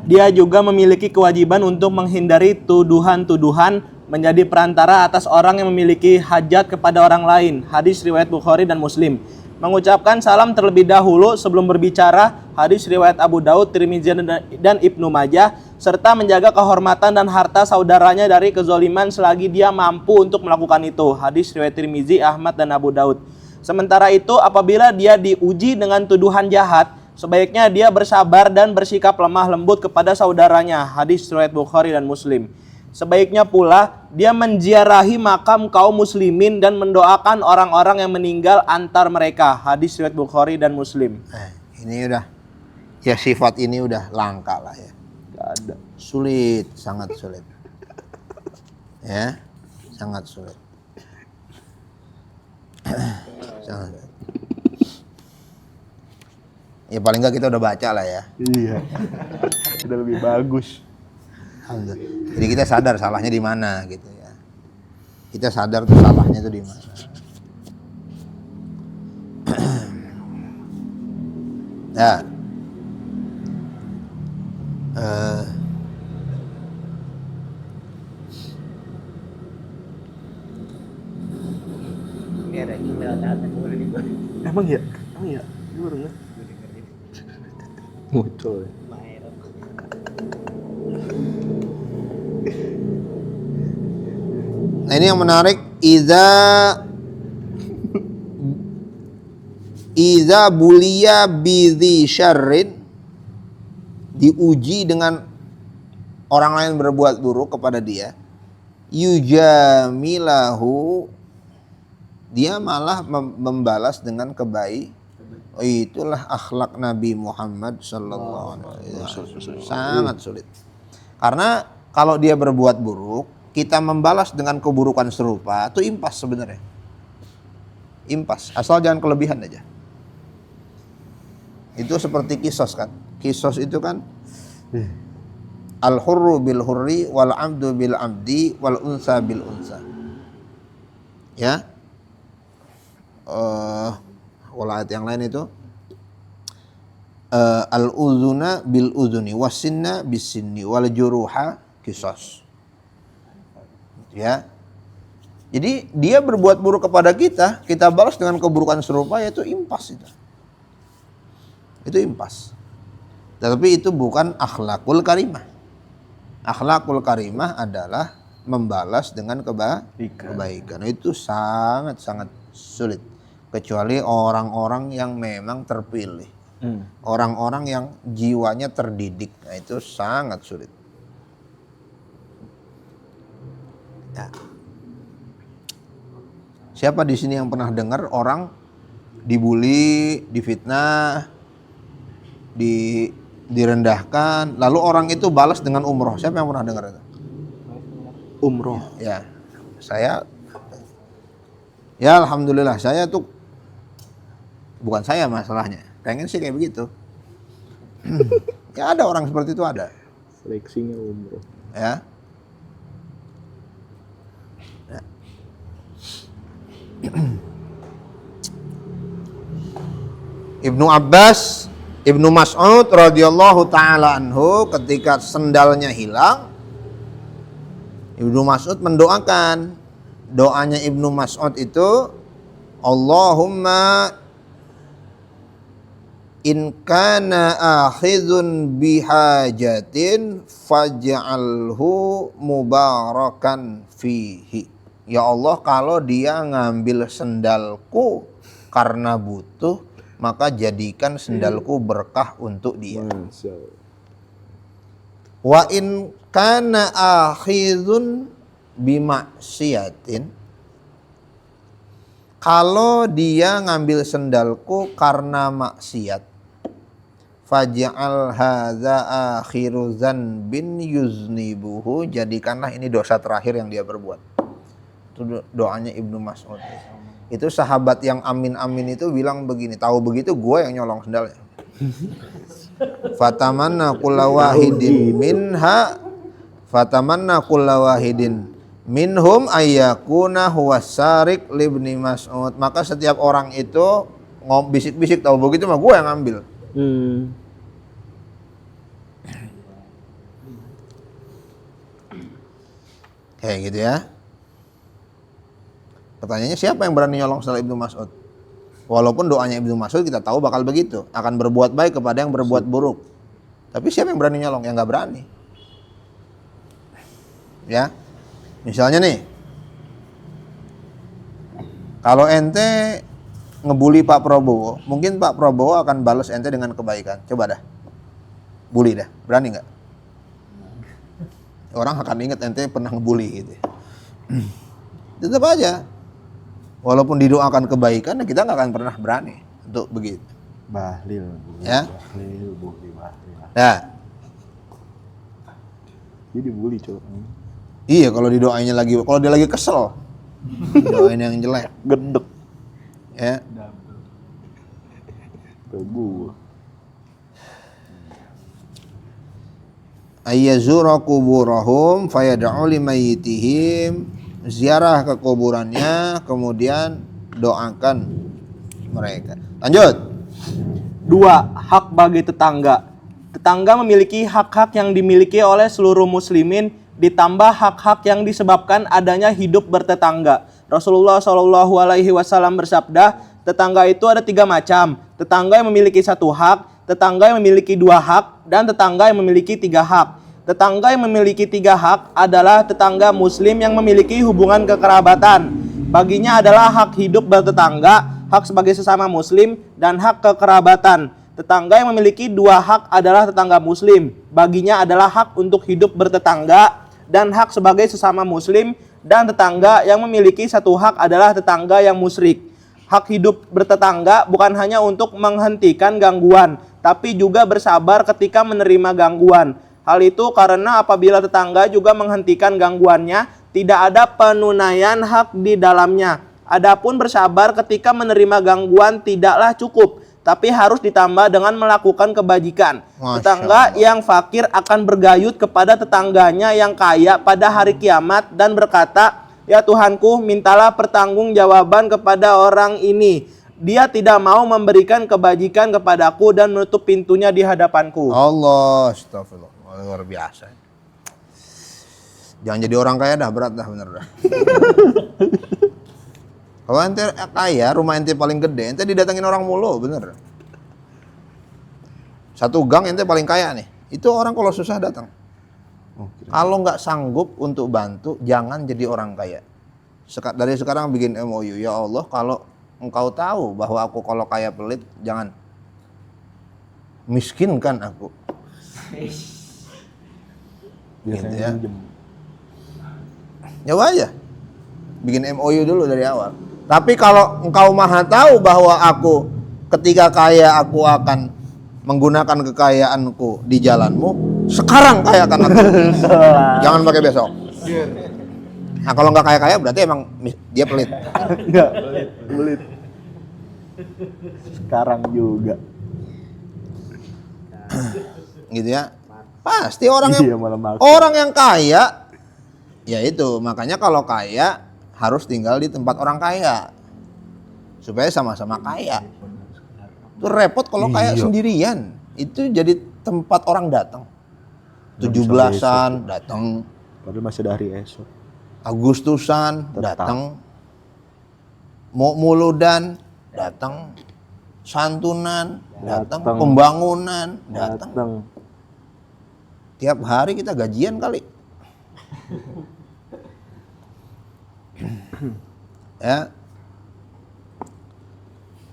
Dia juga memiliki kewajiban untuk menghindari tuduhan-tuduhan, menjadi perantara atas orang yang memiliki hajat kepada orang lain. Hadis riwayat Bukhari dan Muslim. Mengucapkan salam terlebih dahulu sebelum berbicara. Hadis riwayat Abu Daud, Tirmizi dan Ibnu Majah. Serta menjaga kehormatan dan harta saudaranya dari kezoliman selagi dia mampu untuk melakukan itu. Hadis riwayat Tirmizi, Ahmad dan Abu Daud. Sementara itu, apabila dia diuji dengan tuduhan jahat, sebaiknya dia bersabar dan bersikap lemah lembut kepada saudaranya. Hadis riwayat Bukhari dan Muslim. Sebaiknya pula dia menziarahi makam kaum muslimin dan mendoakan orang-orang yang meninggal antar mereka. Hadis riwayat Bukhari dan Muslim. Ini udah, ya sifat ini udah langka lah ya. Gak ada. Sulit, sangat sulit. Ya, sangat sulit. Sangat sulit. Ya paling enggak kita udah baca lah ya. Iya. Udah lebih bagus. Alhamdulillah. Jadi kita sadar salahnya di mana gitu ya. Kita sadar tuh salahnya tuh di mana. Ya. Ini ada email datang boleh dibuat. Emang ya? Lu baru nggak? Muncul ya. Nah ini yang menarik, iza buliya bidhi syarrin, diuji dengan orang lain berbuat buruk kepada dia, yujamilahu, dia malah membalas dengan kebaikan. Oh, itulah akhlak Nabi Muhammad sallallahu alaihi wasallam. Sangat sulit. Karena kalau dia berbuat buruk, kita membalas dengan keburukan serupa, itu impas sebenarnya. Impas, asal jangan kelebihan aja. Itu seperti kisos kan. Kisos itu kan al-hurru bil hurri wal abdu bil abdi wal unsa bil unsa. Ya. Kalau ayat yang lain itu al-uzuna bil uzuni wasinna bis sinni wal juruha kisos. Ya. Jadi dia berbuat buruk kepada kita, kita balas dengan keburukan serupa, yaitu impas itu. Itu impas. Tetapi itu bukan akhlakul karimah. Akhlakul karimah adalah membalas dengan kebaikan. Itu sangat-sangat sulit. Kecuali orang-orang yang memang terpilih. Orang-orang yang jiwanya terdidik. Nah, itu sangat sulit. Ya. Siapa di sini yang pernah dengar orang dibully, difitnah, direndahkan, lalu orang itu balas dengan umroh? Siapa yang pernah dengar itu? Umroh. Ya, ya alhamdulillah saya tuh, bukan saya masalahnya, pengen sih kayak begitu. Ya ada orang seperti itu, ada. Seleksinya umroh. Ya. Ibnu Abbas, Ibnu Mas'ud radhiyallahu taala anhu, ketika sendalnya hilang, Ibnu Mas'ud mendoakan. Doanya Ibnu Mas'ud itu, Allahumma in kana akhidhun bihajatin faj'alhu mubarakan fihi. Ya Allah, kalau dia ngambil sendalku karena butuh, maka jadikan sendalku berkah untuk dia. Wa in kana akhidhun bimaksiatin, kalau dia ngambil sendalku karena maksiat, faj'al hadza akhiru dzanbin yuznibuhu, jadikanlah ini dosa terakhir yang dia perbuat. Itu doanya Ibnu Mas'ud. Itu sahabat yang amin-amin itu bilang begini, tahu begitu gue yang nyolong sendalnya. Fatamanna kullawahidin minha, fatamanna kullawahidin minhum ayyakuna huwa sarik libni Mas'ud. Maka setiap orang itu bisik-bisik, tahu begitu mah gue yang ngambil. Kayak gitu ya. Pertanyaannya, siapa yang berani nyolong sendal Ibnu Mas'ud? Walaupun doanya Ibnu Mas'ud kita tahu bakal begitu, akan berbuat baik kepada yang berbuat buruk. Tapi siapa yang berani nyolong? Yang nggak berani. Ya, misalnya nih, kalau ente ngebully Pak Prabowo, mungkin Pak Prabowo akan balas ente dengan kebaikan. Coba dah, bully dah, berani nggak? Orang akan ingat ente pernah ngebully gitu. Tetap aja. Walaupun didoakan kebaikan, kita nggak akan pernah berani untuk begitu. Bahlil. Ya. Bahlil, bully bahlil. Ya. Dia dibully, Cok. Iya, kalau dia lagi kesel. Doain yang jelek. Gendek. Ya. Tuh gua. Ayyazura kuburahum fayad'u limayyitihim, ziarah ke kuburannya kemudian doakan mereka. Lanjut. 2. Hak bagi tetangga. Tetangga memiliki hak-hak yang dimiliki oleh seluruh muslimin ditambah hak-hak yang disebabkan adanya hidup bertetangga. Rasulullah Shallallahu Alaihi Wasallam bersabda, tetangga itu ada 3 macam. Tetangga yang memiliki 1 hak, tetangga yang memiliki 2 hak, dan tetangga yang memiliki 3 hak. Tetangga yang memiliki 3 hak adalah tetangga muslim yang memiliki hubungan kekerabatan. Baginya adalah hak hidup bertetangga, hak sebagai sesama muslim, dan hak kekerabatan. Tetangga yang memiliki 2 hak adalah tetangga muslim. Baginya adalah hak untuk hidup bertetangga dan hak sebagai sesama muslim, dan tetangga yang memiliki 1 hak adalah tetangga yang musyrik. Hak hidup bertetangga bukan hanya untuk menghentikan gangguan, tapi juga bersabar ketika menerima gangguan. Hal itu karena apabila tetangga juga menghentikan gangguannya, tidak ada penunaian hak di dalamnya. Adapun bersabar ketika menerima gangguan tidaklah cukup, tapi harus ditambah dengan melakukan kebajikan. Tetangga yang fakir akan bergayut kepada tetangganya yang kaya pada hari kiamat dan berkata, "Ya Tuhanku, mintalah pertanggungjawaban kepada orang ini. Dia tidak mau memberikan kebajikan kepadaku dan menutup pintunya di hadapanku." Allah, astagfirullah, luar biasa. Jangan jadi orang kaya dah, berat dah, bener dah. Kalau ente kaya, rumah ente paling gede, ente didatengin orang mulu, bener. 1 gang ente paling kaya nih, itu orang kalau susah datang. Kalau nggak sanggup untuk bantu, jangan jadi orang kaya. Dari sekarang bikin MOU, ya Allah, kalau engkau tahu bahwa aku kalau kaya pelit, jangan miskinkan aku. Gitu ya. Nyawa aja, bikin MOU dulu dari awal. Tapi kalau engkau maha tahu bahwa aku ketika kaya aku akan menggunakan kekayaanku di jalanmu, sekarang kayakan aku. Jangan pakai besok. Nah kalau nggak kaya-kaya berarti emang dia pelit. Enggak, pelit. Sekarang juga. Gitu ya. Pasti orang yang malah orang yang kaya, ya itu makanya kalau kaya harus tinggal di tempat orang kaya supaya sama-sama kaya. Itu repot kalau kaya sendirian. Itu jadi tempat orang datang. 17-an datang. Padahal masih ada hari esok. Agustusan datang. Muludan datang. Santunan datang. Pembangunan datang. Tiap hari kita gajian kali. Ya.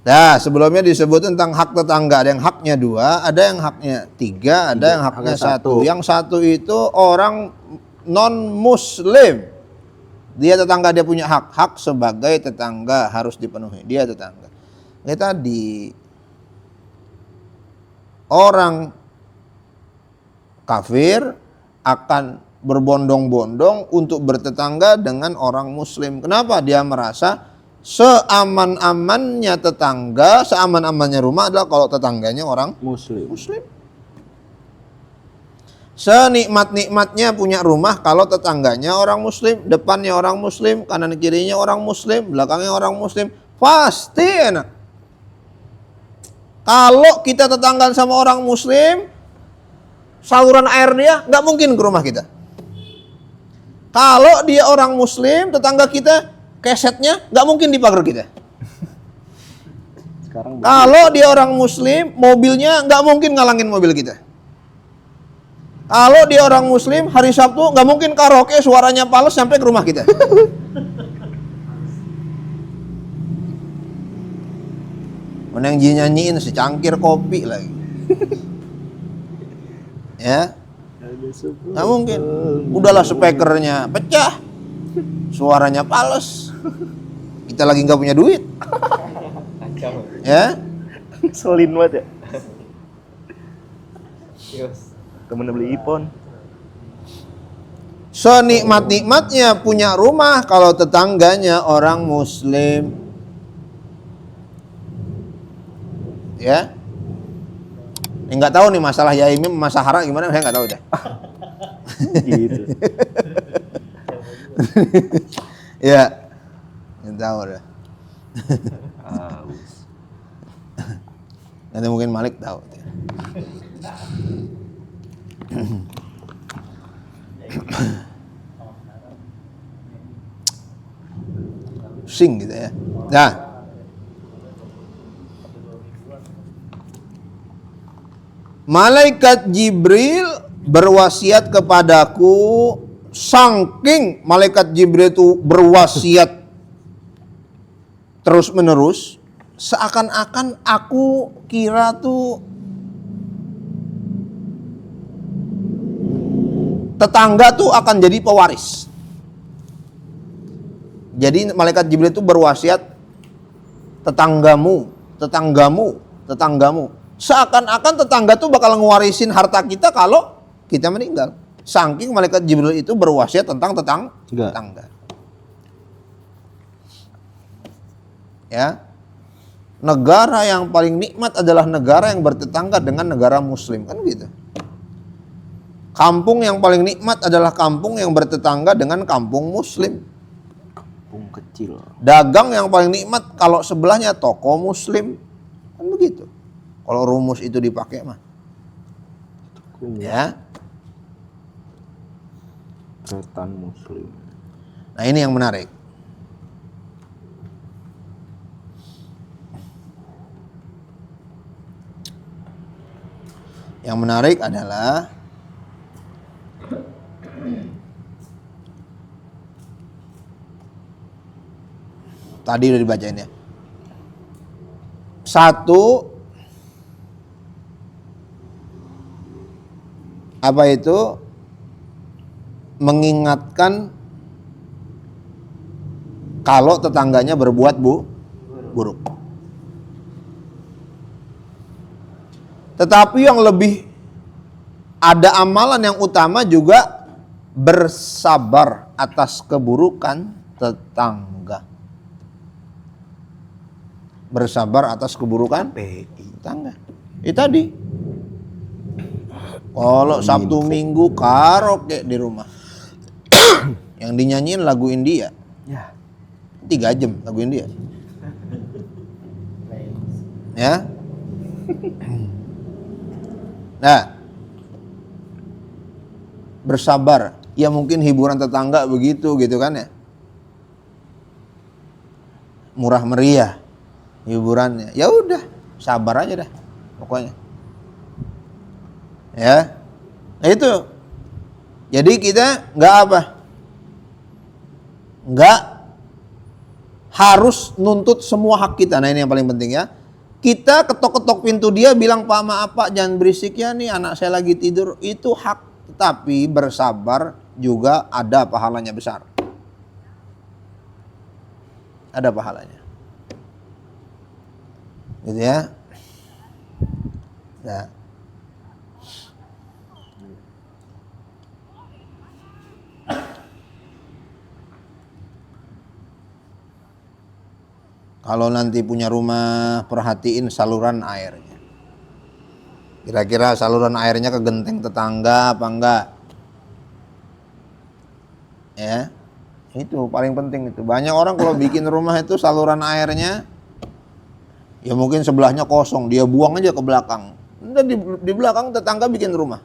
Nah, sebelumnya disebut tentang hak tetangga, ada yang haknya 2, ada yang haknya 3, ada yang haknya 1. Yang 1 itu orang non muslim. Dia tetangga, dia punya hak sebagai tetangga harus dipenuhi. Dia tetangga. Ini tadi orang kafir akan berbondong-bondong untuk bertetangga dengan orang muslim. Kenapa? Dia merasa seaman-amannya tetangga, seaman-amannya rumah adalah kalau tetangganya orang muslim. Senikmat-nikmatnya punya rumah kalau tetangganya orang muslim, depannya orang muslim, kanan kirinya orang muslim, belakangnya orang muslim, pasti enak. Kalau kita tetanggaan sama orang muslim, saluran air dia nggak mungkin ke rumah kita. Kalau dia orang muslim, tetangga kita kesetnya nggak mungkin di pagar kita. Kalau dia orang muslim, mobilnya nggak mungkin ngalangin mobil kita. Kalau dia orang muslim, hari Sabtu nggak mungkin karaoke suaranya pales sampai ke rumah kita. Mana yang nyanyiin secangkir kopi lagi. Ya, nggak mungkin. Udahlah speakernya pecah, suaranya pales. Kita lagi nggak punya duit. Ya, Selin banget ya. Temen beli iPhone. senikmat-nikmatnya punya rumah kalau tetangganya orang muslim. Ya. Enggak tahu nih masalah Yaimim, Masahara gimana, saya enggak tahu deh. Gitu. Ya. Enggak tahu deh. Nanti mungkin Malik tahu. Sing gitu ya. Nah, Malaikat Jibril berwasiat kepadaku, saking Malaikat Jibril itu berwasiat terus menerus, seakan-akan aku kira tuh tetangga tuh akan jadi pewaris. Jadi Malaikat Jibril itu berwasiat, tetanggamu. Seakan-akan tetangga tuh bakal ngewarisin harta kita kalau kita meninggal. Saking Malaikat Jibril itu berwasiat tentang tetangga. Ya. Negara yang paling nikmat adalah negara yang bertetangga dengan negara muslim, kan gitu. Kampung yang paling nikmat adalah kampung yang bertetangga dengan kampung muslim. Kampung kecil. Dagang yang paling nikmat kalau sebelahnya toko muslim, kan begitu. Kalau rumus itu dipakai mah. Ya. Setan muslim. Nah, ini yang menarik. Yang menarik adalah tadi udah dibacain ya. Satu, apa itu? Mengingatkan kalau tetangganya berbuat buruk. Tetapi yang lebih ada amalan yang utama juga bersabar atas keburukan tetangga. Bersabar atas keburukan tetangga. Itu tadi. Kalau Sabtu Minggu karaoke di rumah. Yang dinyanyiin lagu India. Ya. 3 jam lagu India. Ya. Nah, bersabar. Ya mungkin hiburan tetangga begitu gitu kan ya. Murah meriah hiburannya. Ya udah, sabar aja dah pokoknya. Ya. Nah itu. Jadi kita nggak apa? Nggak harus nuntut semua hak kita. Nah ini yang paling penting ya. Kita ketok-ketok pintu dia bilang, "Pak, maaf Pak, jangan berisik ya nih, anak saya lagi tidur." Itu hak, tetapi bersabar juga ada pahalanya besar. Ada pahalanya. Gitu ya. Nah. Kalau nanti punya rumah, perhatiin saluran airnya. Kira-kira saluran airnya ke genteng tetangga apa enggak? Ya, itu paling penting itu. Banyak orang kalau bikin rumah itu saluran airnya, ya mungkin sebelahnya kosong, dia buang aja ke belakang. Dan di belakang tetangga bikin rumah.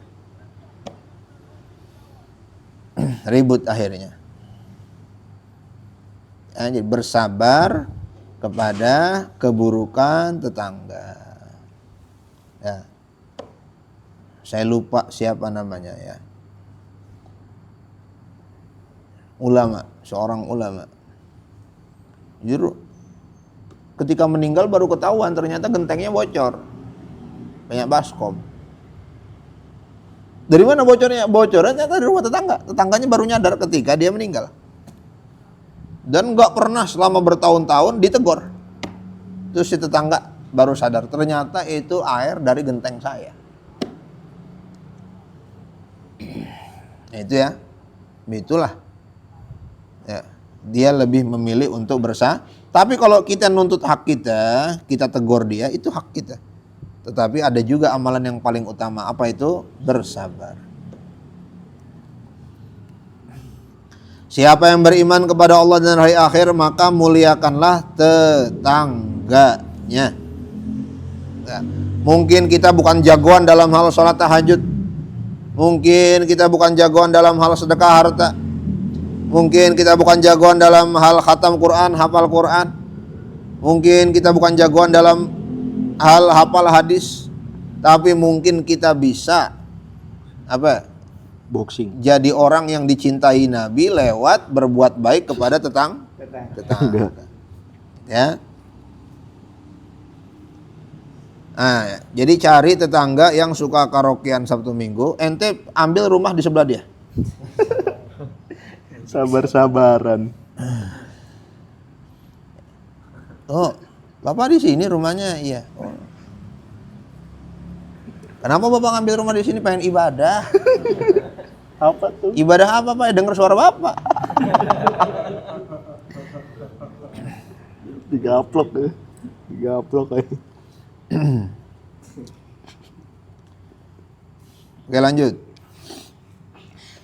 Ribut akhirnya. Ya, jadi bersabar kepada keburukan tetangga. Ya. Saya lupa siapa namanya ya. Ulama, seorang ulama. Justru ketika meninggal baru ketahuan ternyata gentengnya bocor. Banyak baskom. Dari mana bocornya? Bocornya ternyata dari rumah tetangga. Tetangganya baru nyadar ketika dia meninggal. Dan gak pernah selama bertahun-tahun ditegur. Terus si tetangga baru sadar, ternyata itu air dari genteng saya. Nah, itu ya. itulah. Ya, dia lebih memilih untuk bersabar. Tapi kalau kita nuntut hak kita, kita tegur dia, itu hak kita. Tetapi ada juga amalan yang paling utama, apa itu? Bersabar. Siapa yang beriman kepada Allah dan hari akhir, maka muliakanlah tetangganya. Ya. Mungkin kita bukan jagoan dalam hal sholat tahajud. Mungkin kita bukan jagoan dalam hal sedekah harta. Mungkin kita bukan jagoan dalam hal khatam Quran, hafal Quran. Mungkin kita bukan jagoan dalam hal hafal hadis. Tapi mungkin kita bisa Boxing. jadi orang yang dicintai Nabi lewat berbuat baik kepada tetangga. Ya. Nah, jadi cari tetangga yang suka karaokean Sabtu Minggu, ente ambil rumah di sebelah dia. Sabar-sabaran. Oh, Bapak di sini rumahnya, iya. Oh. Kenapa Bapak ngambil rumah di sini? Pengen ibadah. Apa tuh? Ibadah apa Pak? Dengar suara Bapak. Digaplok ya. Digaplok ya. Oke, lanjut.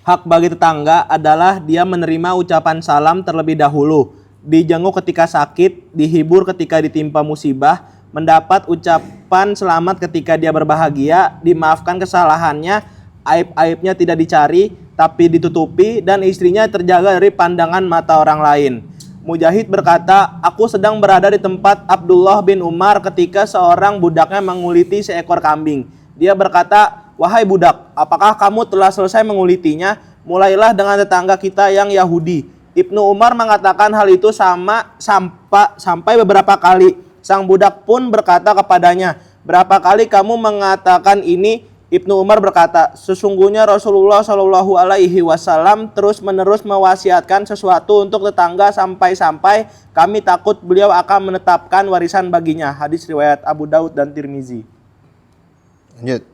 Hak bagi tetangga adalah dia menerima ucapan salam terlebih dahulu, dijenguk ketika sakit, dihibur ketika ditimpa musibah, mendapat ucapan selamat ketika dia berbahagia, dimaafkan kesalahannya, aib-aibnya tidak dicari tapi ditutupi, dan istrinya terjaga dari pandangan mata orang lain. Mujahid berkata, aku sedang berada di tempat Abdullah bin Umar ketika seorang budaknya menguliti seekor kambing. Dia berkata, wahai budak, apakah kamu telah selesai mengulitinya? Mulailah dengan tetangga kita yang Yahudi. Ibnu Umar mengatakan hal itu sampai beberapa kali. Sang budak pun berkata kepadanya, berapa kali kamu mengatakan ini? Ibnu Umar berkata, sesungguhnya Rasulullah Shallallahu Alaihi Wasallam terus-menerus mewasiatkan sesuatu untuk tetangga sampai-sampai kami takut beliau akan menetapkan warisan baginya. Hadis riwayat Abu Daud dan Tirmizi. Lanjut.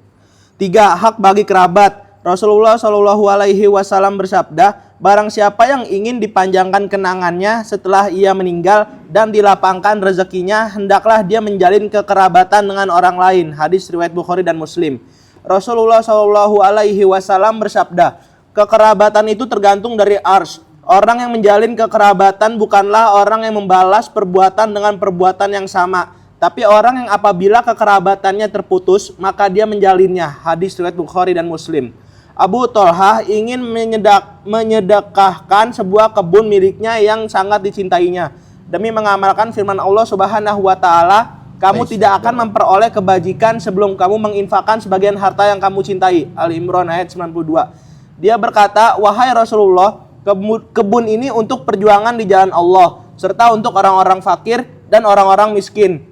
3. Hak bagi kerabat. Rasulullah Shallallahu Alaihi Wasallam bersabda, barang siapa yang ingin dipanjangkan kenangannya setelah ia meninggal dan dilapangkan rezekinya, hendaklah dia menjalin kekerabatan dengan orang lain. Hadis riwayat Bukhari dan Muslim. Rasulullah Shallallahu Alaihi Wasallam bersabda, kekerabatan itu tergantung dari ars. Orang yang menjalin kekerabatan bukanlah orang yang membalas perbuatan dengan perbuatan yang sama, tapi orang yang apabila kekerabatannya terputus, maka dia menjalinnya. Hadis riwayat Bukhari dan Muslim. Abu Thalhah ingin menyedekahkan sebuah kebun miliknya yang sangat dicintainya demi mengamalkan firman Allah Subhanahu wa taala, kamu tidak akan memperoleh kebajikan sebelum kamu menginfakkan sebagian harta yang kamu cintai. Al-Imran ayat 92. Dia berkata, wahai Rasulullah, kebun ini untuk perjuangan di jalan Allah, serta untuk orang-orang fakir dan orang-orang miskin.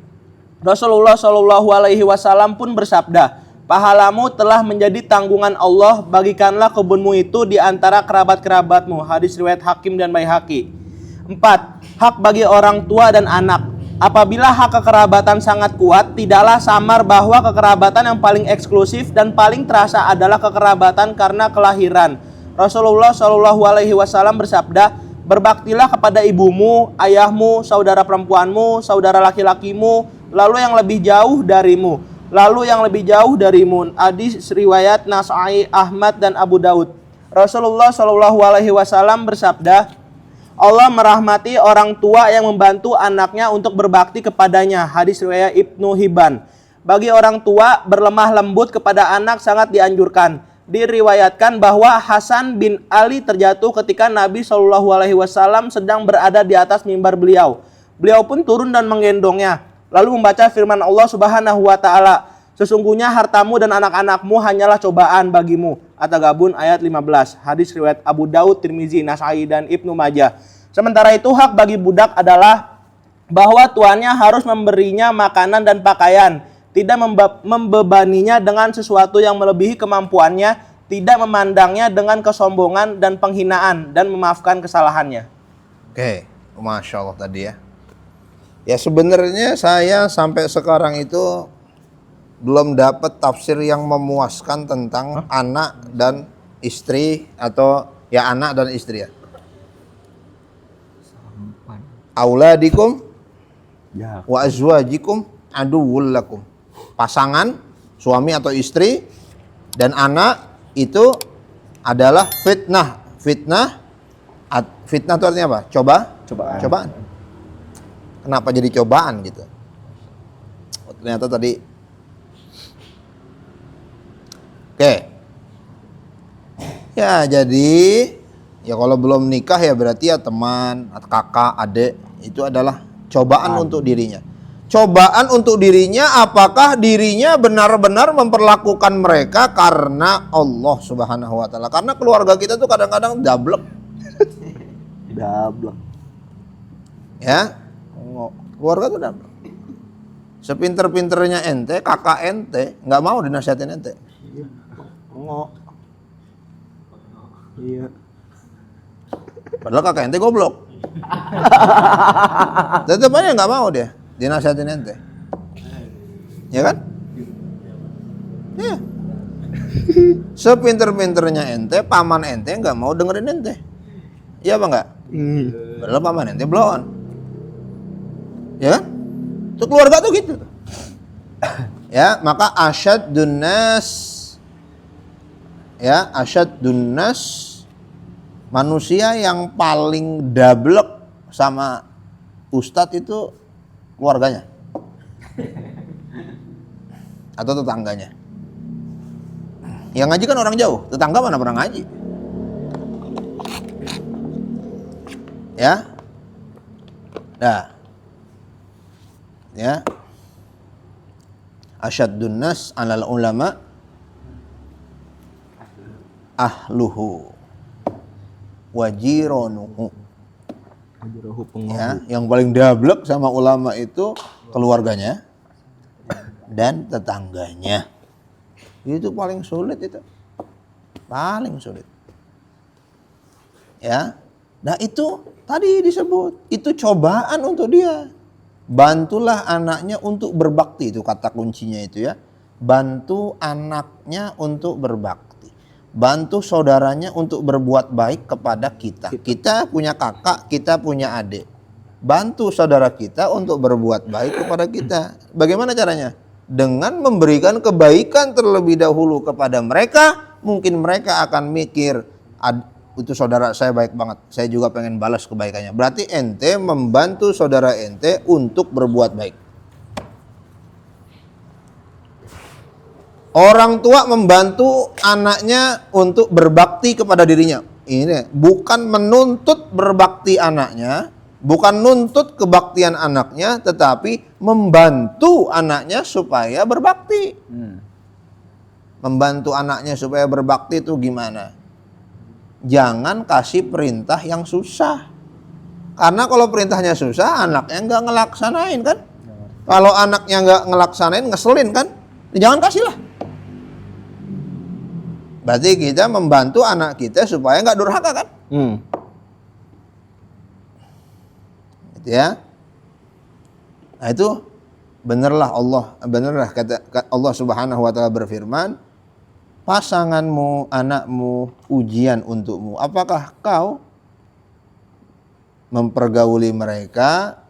Rasulullah Shallallahu Alaihi Wasallam pun bersabda, pahalamu telah menjadi tanggungan Allah, bagikanlah kebunmu itu di antara kerabat-kerabatmu. Hadis riwayat Hakim dan Baihaqi. 4. Hak bagi orang tua dan anak. Apabila hak kekerabatan sangat kuat, tidaklah samar bahwa kekerabatan yang paling eksklusif dan paling terasa adalah kekerabatan karena kelahiran. Rasulullah Shallallahu Alaihi Wasallam bersabda, berbaktilah kepada ibumu, ayahmu, saudara perempuanmu, saudara laki-lakimu, lalu yang lebih jauh darimu, lalu yang lebih jauh darimu. Hadis riwayat Nasai, Ahmad dan Abu Daud. Rasulullah Shallallahu Alaihi Wasallam bersabda, Allah merahmati orang tua yang membantu anaknya untuk berbakti kepadanya. Hadis riwayat Ibnu Hibban. Bagi orang tua, berlemah lembut kepada anak sangat dianjurkan. Diriwayatkan bahwa Hasan bin Ali terjatuh ketika Nabi Shallallahu Alaihi Wasallam sedang berada di atas mimbar beliau. Beliau pun turun dan menggendongnya, lalu membaca firman Allah Subhanahu wa taala, sesungguhnya hartamu dan anak-anakmu hanyalah cobaan bagimu. At-Taghabun ayat 15. Hadis riwayat Abu Daud, Tirmizi, Nasai dan Ibnu Majah. Sementara itu hak bagi budak adalah bahwa tuannya harus memberinya makanan dan pakaian, tidak membebaninya dengan sesuatu yang melebihi kemampuannya, tidak memandangnya dengan kesombongan dan penghinaan, dan memaafkan kesalahannya. Oke, Masya Allah tadi ya. Ya sebenarnya saya sampai sekarang itu belum dapat tafsir yang memuaskan tentang anak dan istri atau Ya anak dan istri ya. Auladikum Ya. wa azwajikum aduwwul lakum. Pasangan, suami atau istri dan anak itu adalah fitnah. Fitnah itu artinya apa? Cobaan. Kenapa jadi cobaan gitu? Oh, ternyata tadi. Oke. Ya jadi ya kalau belum nikah ya berarti ya teman, kakak, adik itu adalah cobaan untuk dirinya. Cobaan untuk dirinya, apakah dirinya benar-benar memperlakukan mereka karena Allah Subhanahu wa taala. Karena keluarga kita tuh kadang-kadang dablek. Dablek. Ya. Keluarga tuh dablek. Sepinter-pinternya ente, kakak ente nggak mau dinasihatin ente. Ngok. Iya. Padahal kakak ente goblok. Tetep aja nggak mau dia dinasihatin ente. Ya kan? Ya. Sepinter-pinternya ente, paman ente nggak mau dengerin ente. Iya apa nggak? Padahal paman ente blon. Ya kan? Itu keluarga tuh gitu. Ya, maka asyaddun nas. Ya, asyaddun nas, manusia yang paling dablek sama ustadz itu keluarganya atau tetangganya. Yang ngaji kan orang jauh, tetangga mana pernah ngaji. Ya. Nah. Ya. Asyaddun nas 'alal ulama ahluhu wajironuhu. Ya, yang paling dablek sama ulama itu keluarganya dan tetangganya. Itu paling sulit itu. Paling sulit. Ya. Nah, itu tadi disebut, itu cobaan untuk dia. Bantulah anaknya untuk berbakti, itu kata kuncinya itu ya. Bantu anaknya untuk berbakti. Bantu saudaranya untuk berbuat baik kepada kita. Kita punya kakak, kita punya adik. Bantu saudara kita untuk berbuat baik kepada kita. Bagaimana caranya? Dengan memberikan kebaikan terlebih dahulu kepada mereka. Mungkin mereka akan mikir, itu saudara saya baik banget, saya juga pengen balas kebaikannya. Berarti ente membantu saudara ente untuk berbuat baik. Orang tua membantu anaknya untuk berbakti kepada dirinya. Ini bukan menuntut berbakti anaknya, bukan nuntut kebaktian anaknya, tetapi membantu anaknya supaya berbakti. Membantu anaknya supaya berbakti itu gimana? Jangan kasih perintah yang susah. Karena kalau perintahnya susah, anaknya nggak ngelaksanain kan? Kalau anaknya nggak ngelaksanain, ngeselin kan? Jangan kasih lah. Berarti kita membantu anak kita supaya nggak durhaka kan? Gitu ya. Nah itu benerlah kata Allah Subhanahu wa taala berfirman, pasanganmu, anakmu, ujian untukmu. Apakah kau mempergauli mereka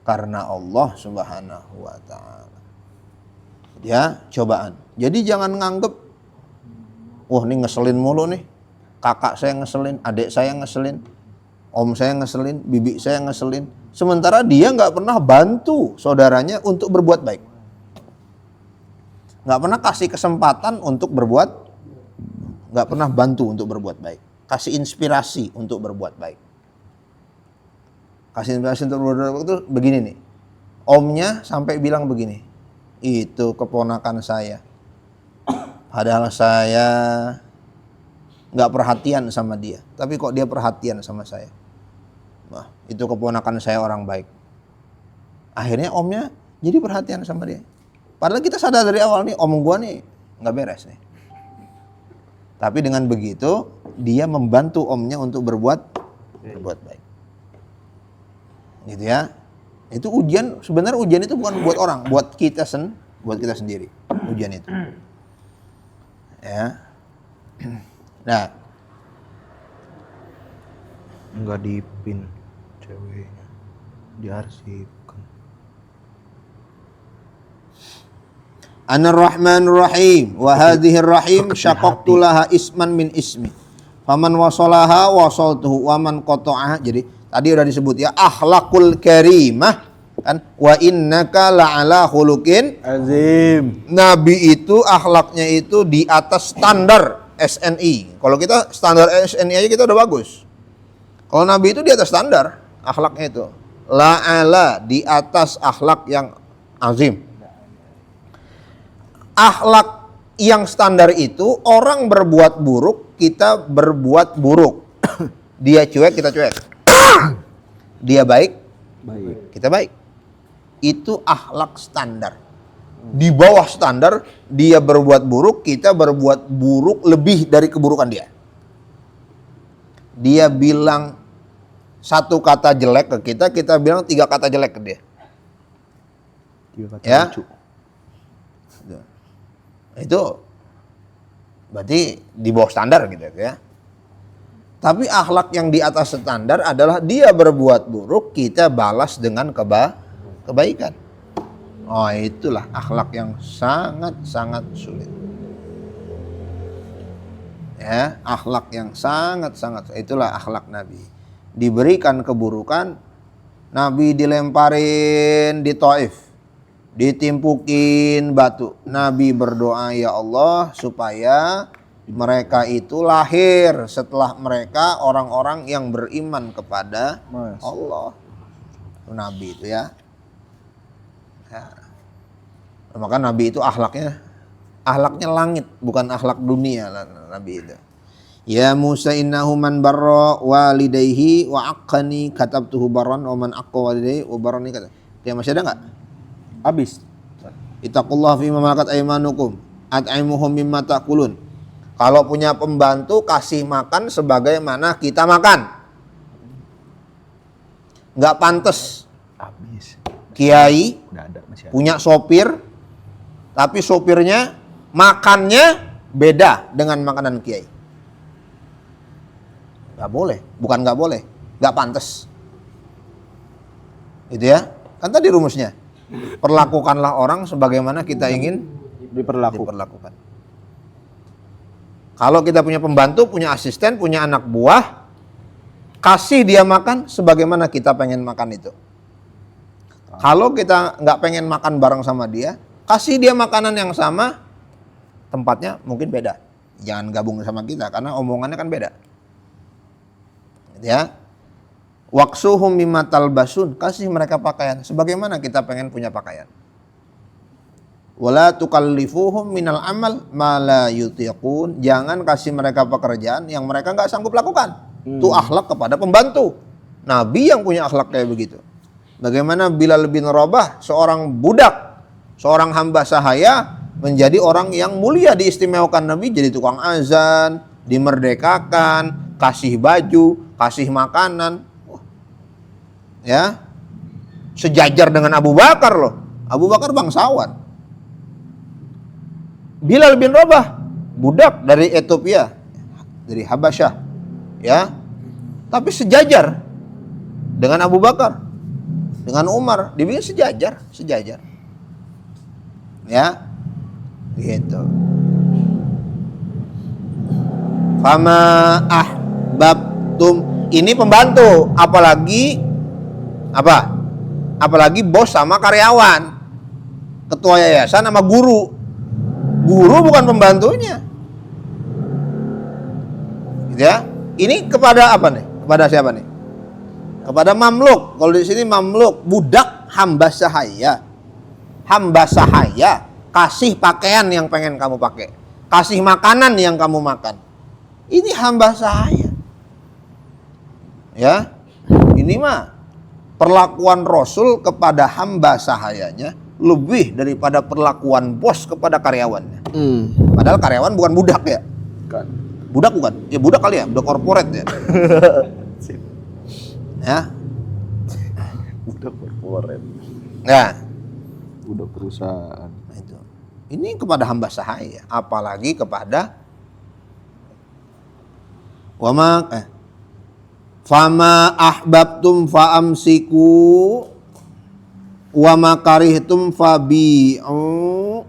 karena Allah Subhanahu wa taala? Ya, cobaan. Jadi jangan nganggep, wah ini ngeselin mulu nih. Kakak saya ngeselin, adik saya ngeselin, om saya ngeselin, bibi saya ngeselin. Sementara dia nggak pernah bantu saudaranya untuk berbuat baik. Nggak pernah kasih kesempatan untuk berbuat, nggak pernah bantu untuk berbuat baik. Kasih inspirasi untuk berbuat baik. Kasih inspirasi untuk berbuat baik itu begini nih. Omnya sampai bilang begini, itu keponakan saya. Padahal saya nggak perhatian sama dia, tapi kok dia perhatian sama saya. Wah, itu keponakan saya orang baik. Akhirnya omnya jadi perhatian sama dia. Padahal kita sadar dari awal nih, om gua nih nggak beres nih. Tapi dengan begitu, dia membantu omnya untuk berbuat baik. Gitu ya. Itu ujian, sebenarnya ujian itu bukan buat orang, buat kita sendiri. Ujian itu. Ya. Nah, Enggak dipin ceweknya, diarsipkan. Anar-Rahmanur Rahim wa hadhir rahim syaqaqtu laha isman min ismi. Faman wasalaha wasaltuhu wa man qata'aha. Jadi tadi udah disebut ya akhlakul karimah kan, wa innaka la'ala khuluqin Azim. Nabi itu akhlaknya itu di atas standar SNI. Kalau kita standar SNI aja kita udah bagus. Kalau Nabi itu di atas standar akhlaknya itu. La'ala di atas akhlak yang azim. Akhlak yang standar itu orang berbuat buruk, kita berbuat buruk. Dia cuek, kita cuek. Dia baik, Baik. kita baik. Itu akhlak standar. Di bawah standar, dia berbuat buruk, kita berbuat buruk lebih dari keburukan dia. Dia bilang satu kata jelek ke kita, kita bilang 3 kata jelek ke dia. 3 kata Ya. lucu. Itu berarti di bawah standar gitu ya. Tapi akhlak yang di atas standar adalah dia berbuat buruk, kita balas dengan kebaikan. Oh, itulah akhlak yang sangat-sangat sulit. Ya, akhlak yang sangat-sangat, itulah akhlak Nabi. Diberikan keburukan, Nabi dilemparin di Taif, ditimpukin batu. Nabi berdoa, ya Allah, supaya mereka itu lahir setelah mereka orang-orang yang beriman kepada Allah. Nabi itu ya. Maka Nabi itu akhlaknya langit, bukan akhlak dunia lah Nabi itu. Ya Musa innahu man barra walidayhi wa aqani katabtuhu barran wa man aqqa walidayhi wa barrani kata. Ya masih ada enggak? Habis. Ittaqullah fi ma malakat aymanukum at'imuhum mimma ta'kulun. Kalau punya pembantu kasih makan sebagaimana kita makan. Enggak pantas Habis. kiai Udah ada masih ada. punya sopir, tapi sopirnya makannya beda dengan makanan kiai. Gak boleh, bukan gak boleh, gak pantas. Gitu ya, kan tadi rumusnya. Perlakukanlah orang sebagaimana kita ingin diperlakukan. Kalau kita punya pembantu, punya asisten, punya anak buah, kasih dia makan sebagaimana kita pengen makan itu. Kalau kita nggak pengen makan bareng sama dia, kasih dia makanan yang sama, tempatnya mungkin beda. Jangan gabung sama kita karena omongannya kan beda. Ya, waksuhum mimma talbasun, kasih mereka pakaian sebagaimana kita pengen punya pakaian. Wala tukallifuhum minal amal ma la yutiqun, jangan kasih mereka pekerjaan yang mereka nggak sanggup lakukan. Itu akhlak kepada pembantu. Nabi yang punya akhlak kayak begitu. Bagaimana Bilal bin Rabah, seorang budak, seorang hamba sahaya, menjadi orang yang mulia, diistimewakan Nabi, jadi tukang azan, dimerdekakan, kasih baju, kasih makanan. Ya, sejajar dengan Abu Bakar loh. Abu Bakar bangsawan. Bilal bin Rabah, budak dari Ethiopia, dari Habasyah, ya, tapi sejajar dengan Abu Bakar, dengan Umar, dibikin sejajar, ya, gitu. Fama ahbabtum, ini pembantu, apalagi apa? Apalagi bos sama karyawan, ketua yayasan sama guru. Guru bukan pembantunya. Gitu ya. Ini kepada apa nih? Kepada siapa nih? Kepada mamluk. Kalau di sini mamluk, budak, hamba sahaya. Hamba sahaya, kasih pakaian yang pengen kamu pakai. Kasih makanan yang kamu makan. Ini hamba sahaya. Ya. Ini mah perlakuan Rasul kepada hamba sahayanya lebih daripada perlakuan bos kepada karyawannya. Padahal karyawan bukan budak ya. Kan. Budak bukan? Ya budak kali ya, budak korporat ya. Ya. Udah korporat. Ya. Udah perusahaan. Nah, itu. Ini kepada hamba sahaya, apalagi kepada Fama ahbabtum faamsiku wa ma karihtum fabi'u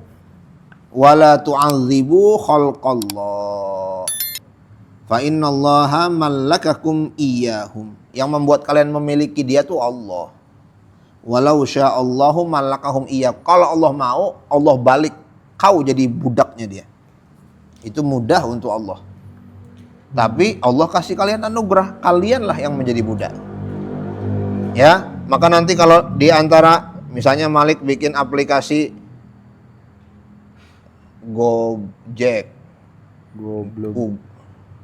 wala tu'adzibu khalqallah fa innallaha mallakakum iyyahum. Yang membuat kalian memiliki dia tuh Allah. Walau sya'allahu mallakahum iya. Kalau Allah mau, Allah balik kau jadi budaknya dia. Itu mudah untuk Allah. Tapi Allah kasih kalian anugerah, kalianlah yang menjadi budak. Ya, maka nanti kalau di antara misalnya Malik bikin aplikasi Gojek, Goblok.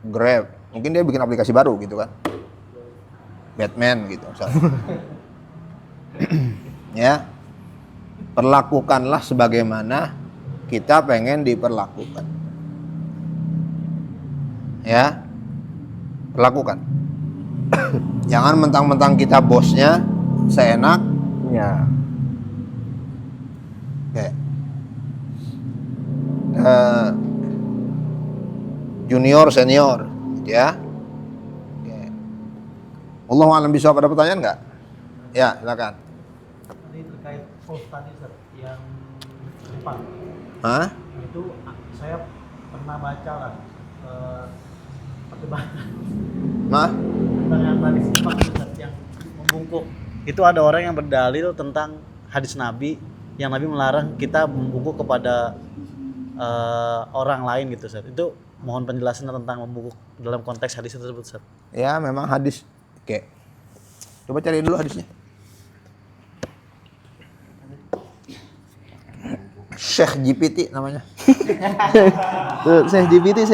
Grab, mungkin dia bikin aplikasi baru gitu kan. Batman gitu misalnya. Ya. Perlakukanlah sebagaimana kita pengen diperlakukan. Ya. Perlakukan. Jangan mentang-mentang kita bosnya seenak. Ya. Kayak junior senior gitu ya. Allahu a'lam bishawab. Ada pertanyaan nggak? Ya, silakan. Tadi terkait post tadi Ustaz, yang Jepang. Hah? Itu saya pernah baca lah perdebatan Mah? tentang yang tadi Jepang Ustaz, yang membungkuk. Itu ada orang yang berdalil tentang hadis Nabi yang Nabi melarang kita membungkuk kepada orang lain gitu Ustaz. Itu mohon penjelasan tentang membungkuk dalam konteks hadis tersebut Ustaz. Ya, memang hadis. Oke. Coba cari dulu hadisnya. Syekh GPT namanya. Tuh, saya GPT.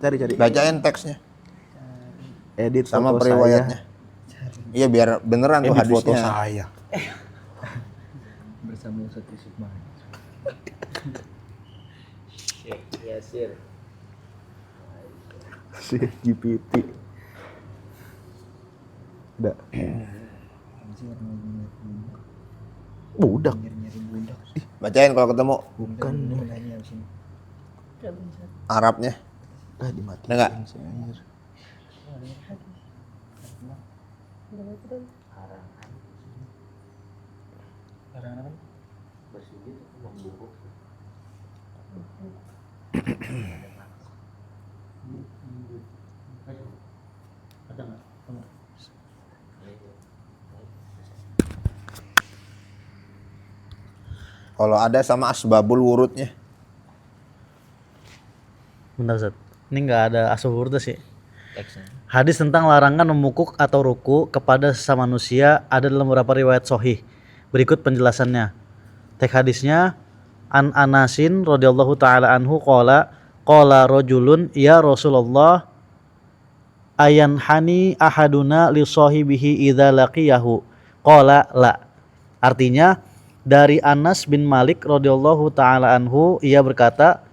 Cari. Bacain teksnya Edit sama foto periwayatnya. Iya, biar beneran tuh Edit foto hadisnya. saya. Bersama Ustaz Yusuf Mahdi. Si GPT. Udah. Budak. Bacain kalau ketemu Bukan. Arabnya. Dimati. Ada nggak? Ada nggak? Kalau ada sama asbabul wurudnya. Bentar Ustaz. Ini nggak ada asal huruf sih. Hadis tentang larangan memukuk atau ruku kepada sesama manusia ada dalam beberapa riwayat sahih. Berikut penjelasannya. Teks hadisnya An Anasin radhiyallahu taala anhu qala rajulun ya Rasulullah ayan hani ahaduna li sahibihi idza laqiyahu qala la. Artinya dari Anas bin Malik radhiyallahu taala anhu, ia berkata,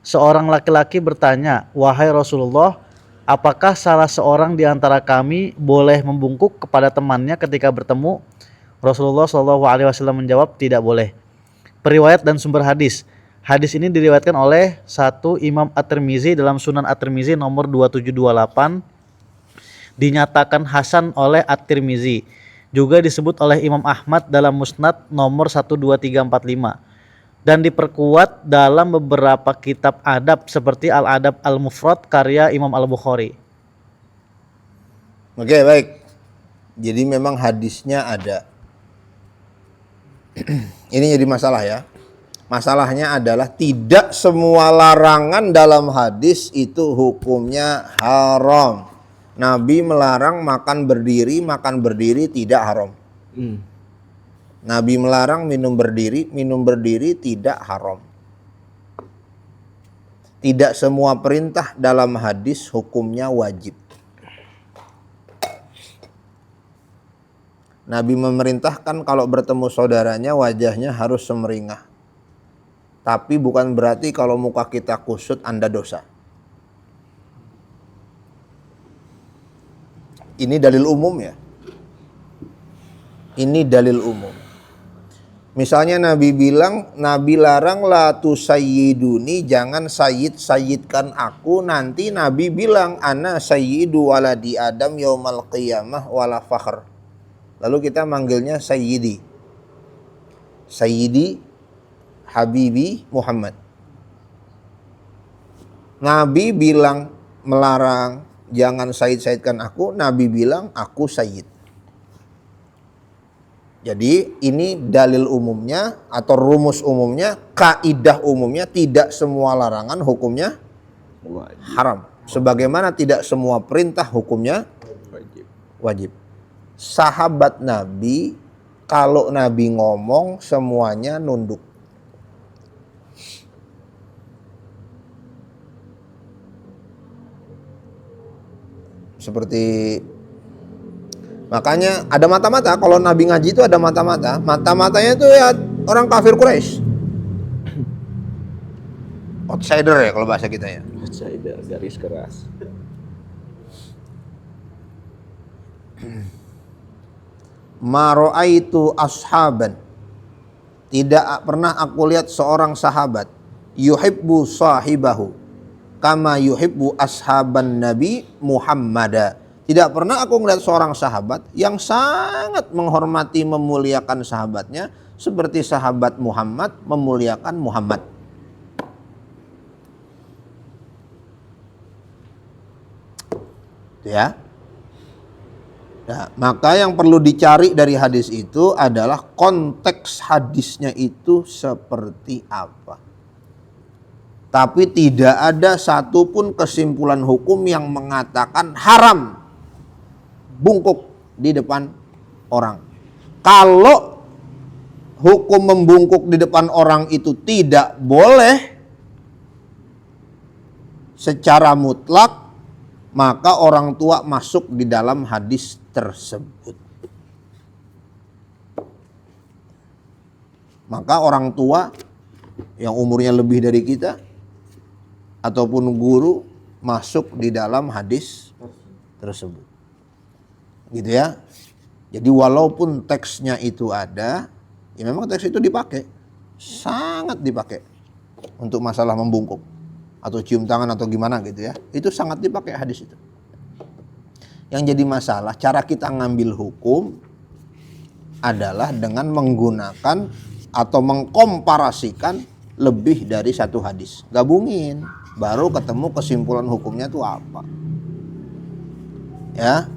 seorang laki-laki bertanya, wahai Rasulullah, apakah salah seorang di antara kami boleh membungkuk kepada temannya ketika bertemu? Rasulullah SAW menjawab, tidak boleh. Periwayat dan sumber hadis. Hadis ini diriwayatkan oleh satu Imam At-Tirmizi dalam Sunan At-Tirmizi nomor 2728, dinyatakan hasan oleh At-Tirmizi. Juga disebut oleh Imam Ahmad dalam Musnad nomor 12345 dan diperkuat dalam beberapa kitab adab seperti Al-Adab Al-Mufrad karya Imam Al-Bukhari. Oke, baik. Jadi memang hadisnya ada. Ini jadi masalah ya. Masalahnya adalah tidak semua larangan dalam hadis itu hukumnya haram. Nabi melarang makan berdiri tidak haram. Nabi melarang minum berdiri tidak haram. Tidak semua perintah dalam hadis hukumnya wajib. Nabi memerintahkan kalau bertemu saudaranya wajahnya harus semeringah. Tapi bukan berarti kalau muka kita kusut Anda dosa. Ini dalil umum ya. Ini dalil umum. Misalnya Nabi bilang, Nabi larang la tusayyiduni, jangan sayyidkan aku. Nanti Nabi bilang ana sayyidu waladi Adam yaumal qiyamah wala fakhr. Lalu kita manggilnya sayyidi. Sayyidi Habibi Muhammad. Nabi bilang melarang jangan sayyidkan aku, Nabi bilang aku sayyid. Jadi ini dalil umumnya atau rumus umumnya, kaidah umumnya, tidak semua larangan hukumnya haram. Sebagaimana tidak semua perintah hukumnya wajib. Sahabat Nabi, kalau Nabi ngomong semuanya nunduk. Seperti makanya ada mata-mata, kalau Nabi ngaji itu ada mata-mata. Mata-matanya itu ya orang kafir Quraisy. Outsider ya kalau bahasa kita ya. Outsider, garis keras. Ma ra'aitu ashaban, tidak pernah aku lihat seorang sahabat yuhibbu sahibahu kama yuhibbu ashaban Nabi Muhammada. Tidak pernah aku melihat seorang sahabat yang sangat menghormati, memuliakan sahabatnya seperti sahabat Muhammad memuliakan Muhammad. Ya. Nah, maka yang perlu dicari dari hadis itu adalah konteks hadisnya itu seperti apa. Tapi tidak ada satupun kesimpulan hukum yang mengatakan haram bungkuk di depan orang. Kalau hukum membungkuk di depan orang itu tidak boleh secara mutlak, maka orang tua masuk di dalam hadis tersebut. Maka orang tua yang umurnya lebih dari kita ataupun guru masuk di dalam hadis tersebut. Gitu ya. Jadi walaupun teksnya itu ada, ya memang teks itu dipakai. Sangat dipakai untuk masalah membungkuk atau cium tangan atau gimana gitu ya. Itu sangat dipakai hadis itu. Yang jadi masalah cara kita ngambil hukum adalah dengan menggunakan atau mengkomparasikan lebih dari satu hadis. Gabungin, baru ketemu kesimpulan hukumnya itu apa. Ya.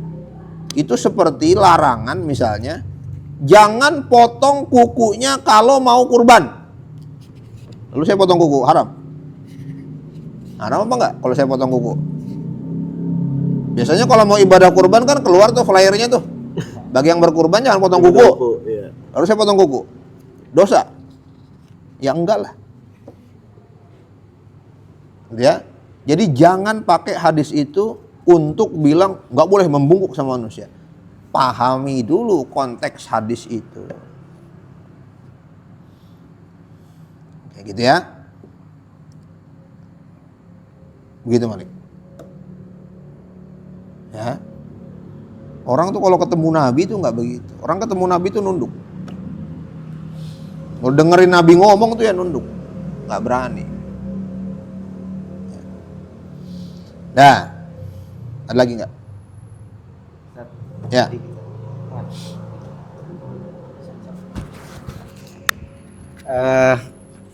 Itu seperti larangan misalnya, jangan potong kukunya kalau mau kurban. Lalu saya potong kuku, haram? Haram apa enggak kalau saya potong kuku? Biasanya kalau mau ibadah kurban kan keluar tuh flyernya tuh. Bagi yang berkurban jangan potong kuku. Lalu saya potong kuku. Dosa? Ya enggak lah. Ya. Jadi jangan pakai hadis itu untuk bilang nggak boleh membungkuk sama manusia. Pahami dulu konteks hadis itu. Kayak gitu ya. Begitu Malik. Ya. Orang tuh kalau ketemu Nabi tuh nggak begitu. Orang ketemu Nabi tuh nunduk. Kalau dengerin Nabi ngomong tuh ya nunduk. Nggak berani. Nah. Ada lagi nggak? Ya.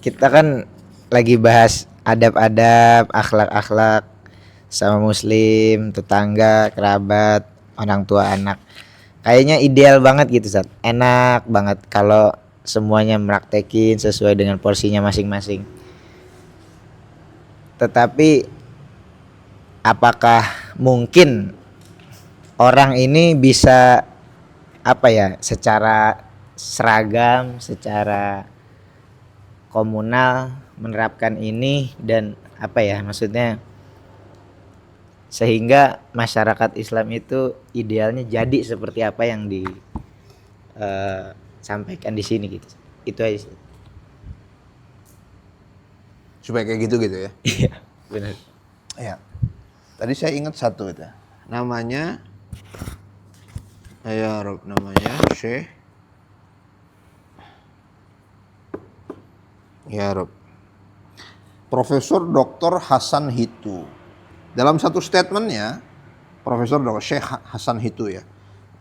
Kita kan lagi bahas adab-adab, akhlak-akhlak sama muslim, tetangga, kerabat, orang tua, anak. Kayaknya ideal banget gitu, Sat. Enak banget kalau semuanya meraktekin sesuai dengan porsinya masing-masing. Tetapi apakah mungkin orang ini bisa secara seragam, secara komunal menerapkan ini dan maksudnya sehingga masyarakat Islam itu idealnya jadi seperti apa yang disampaikan di sini gitu. Itu aja. Supaya kayak gitu ya. Iya, benar. Ya. Tadi saya ingat satu itu. Namanya Syekh Ya Rob. Profesor Dr. Hasan Hitu. Dalam satu statementnya, Profesor Dr. Syekh Hasan Hitu ya.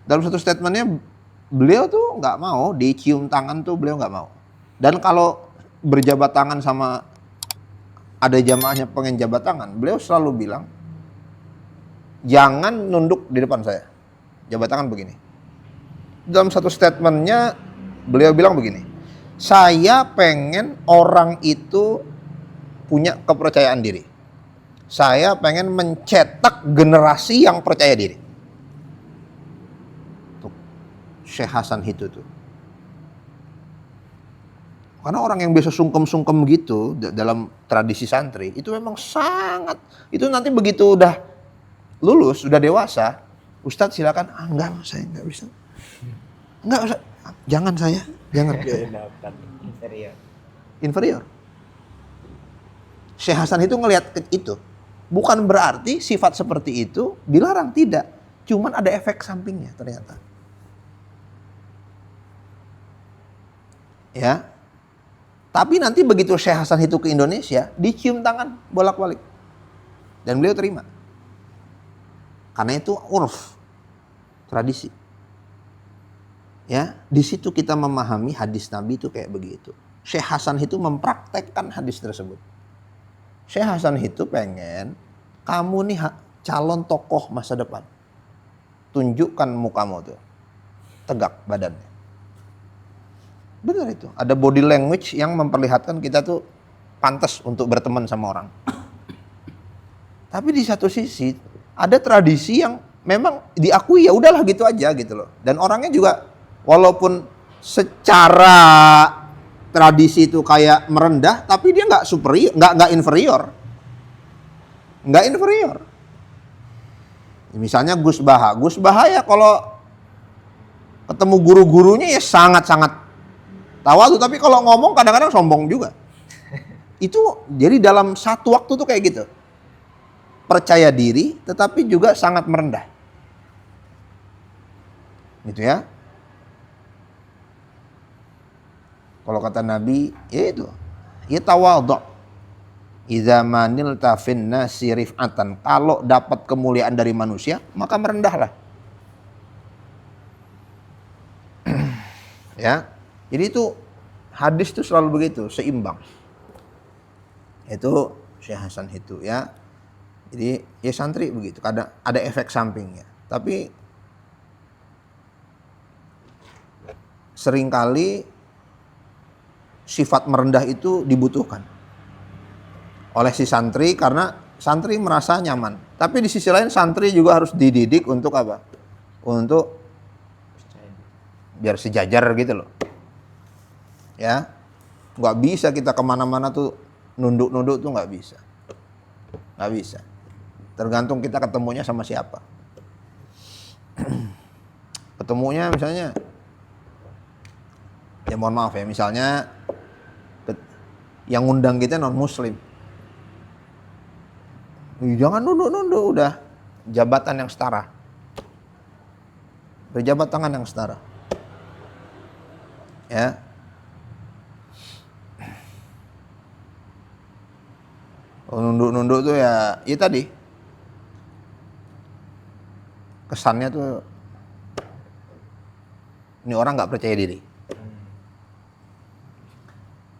Dalam satu statementnya, beliau tuh nggak mau dicium tangan tuh, beliau nggak mau. Dan kalau berjabat tangan sama ada jamaahnya pengen jabat tangan, beliau selalu bilang, jangan nunduk di depan saya. Jabat tangan begini. Dalam satu statementnya, beliau bilang begini, saya pengen orang itu punya kepercayaan diri. Saya pengen mencetak generasi yang percaya diri. Tuh, Syekh Hasan Hitu tuh. Karena orang yang biasa sungkem-sungkem gitu dalam tradisi santri, itu memang sangat, itu nanti begitu udah lulus, udah dewasa, Ustadz silakan, enggak saya enggak bisa. Enggak usah, jangan saya, jangan. Inferior. Syekh Hasan itu ngelihat itu. Bukan berarti sifat seperti itu dilarang, tidak. Cuman ada efek sampingnya ternyata. Ya. Tapi nanti begitu Syekh Hasan itu ke Indonesia, dicium tangan bolak-balik. Dan beliau terima. Karena itu urf, tradisi. Ya, di situ kita memahami hadis Nabi itu kayak begitu. Syekh Hasan itu mempraktekkan hadis tersebut. Syekh Hasan itu pengen kamu nih calon tokoh masa depan. Tunjukkan mukamu tuh. Tegak badannya. Benar itu. Ada body language yang memperlihatkan kita tuh pantas untuk berteman sama orang. Tapi di satu sisi ada tradisi yang memang diakui, ya udahlah gitu aja gitu loh. Dan orangnya juga walaupun secara tradisi itu kayak merendah, tapi dia nggak superior, nggak inferior, nggak inferior. Misalnya Gus Baha ya kalau ketemu guru-gurunya ya sangat-sangat tawadhu, tapi kalau ngomong kadang-kadang sombong juga. Itu jadi dalam satu waktu tuh kayak gitu, percaya diri tetapi juga sangat merendah, gitu ya. Kalau kata Nabi, ya itu, ya tawadhu. Idza manilta fin nasi rif'atan. Kalau dapat kemuliaan dari manusia, maka merendahlah. Ya. Jadi itu hadis itu selalu begitu, seimbang. Itu Syekh Hasan itu ya. Jadi ya santri begitu, ada efek sampingnya. Tapi seringkali sifat merendah itu dibutuhkan oleh si santri karena santri merasa nyaman. Tapi di sisi lain santri juga harus dididik untuk apa? Untuk biar sejajar gitu loh. Ya, nggak bisa kita kemana-mana tuh nunduk-nunduk tuh nggak bisa. Nggak bisa. Tergantung kita ketemunya sama siapa. Ketemunya misalnya, ya mohon maaf ya, misalnya yang ngundang kita non muslim, jangan nunduk-nunduk, udah jabatan yang setara, berjabat tangan yang setara, ya. Nunduk-nunduk tuh ya tadi kesannya tuh ini orang nggak percaya diri.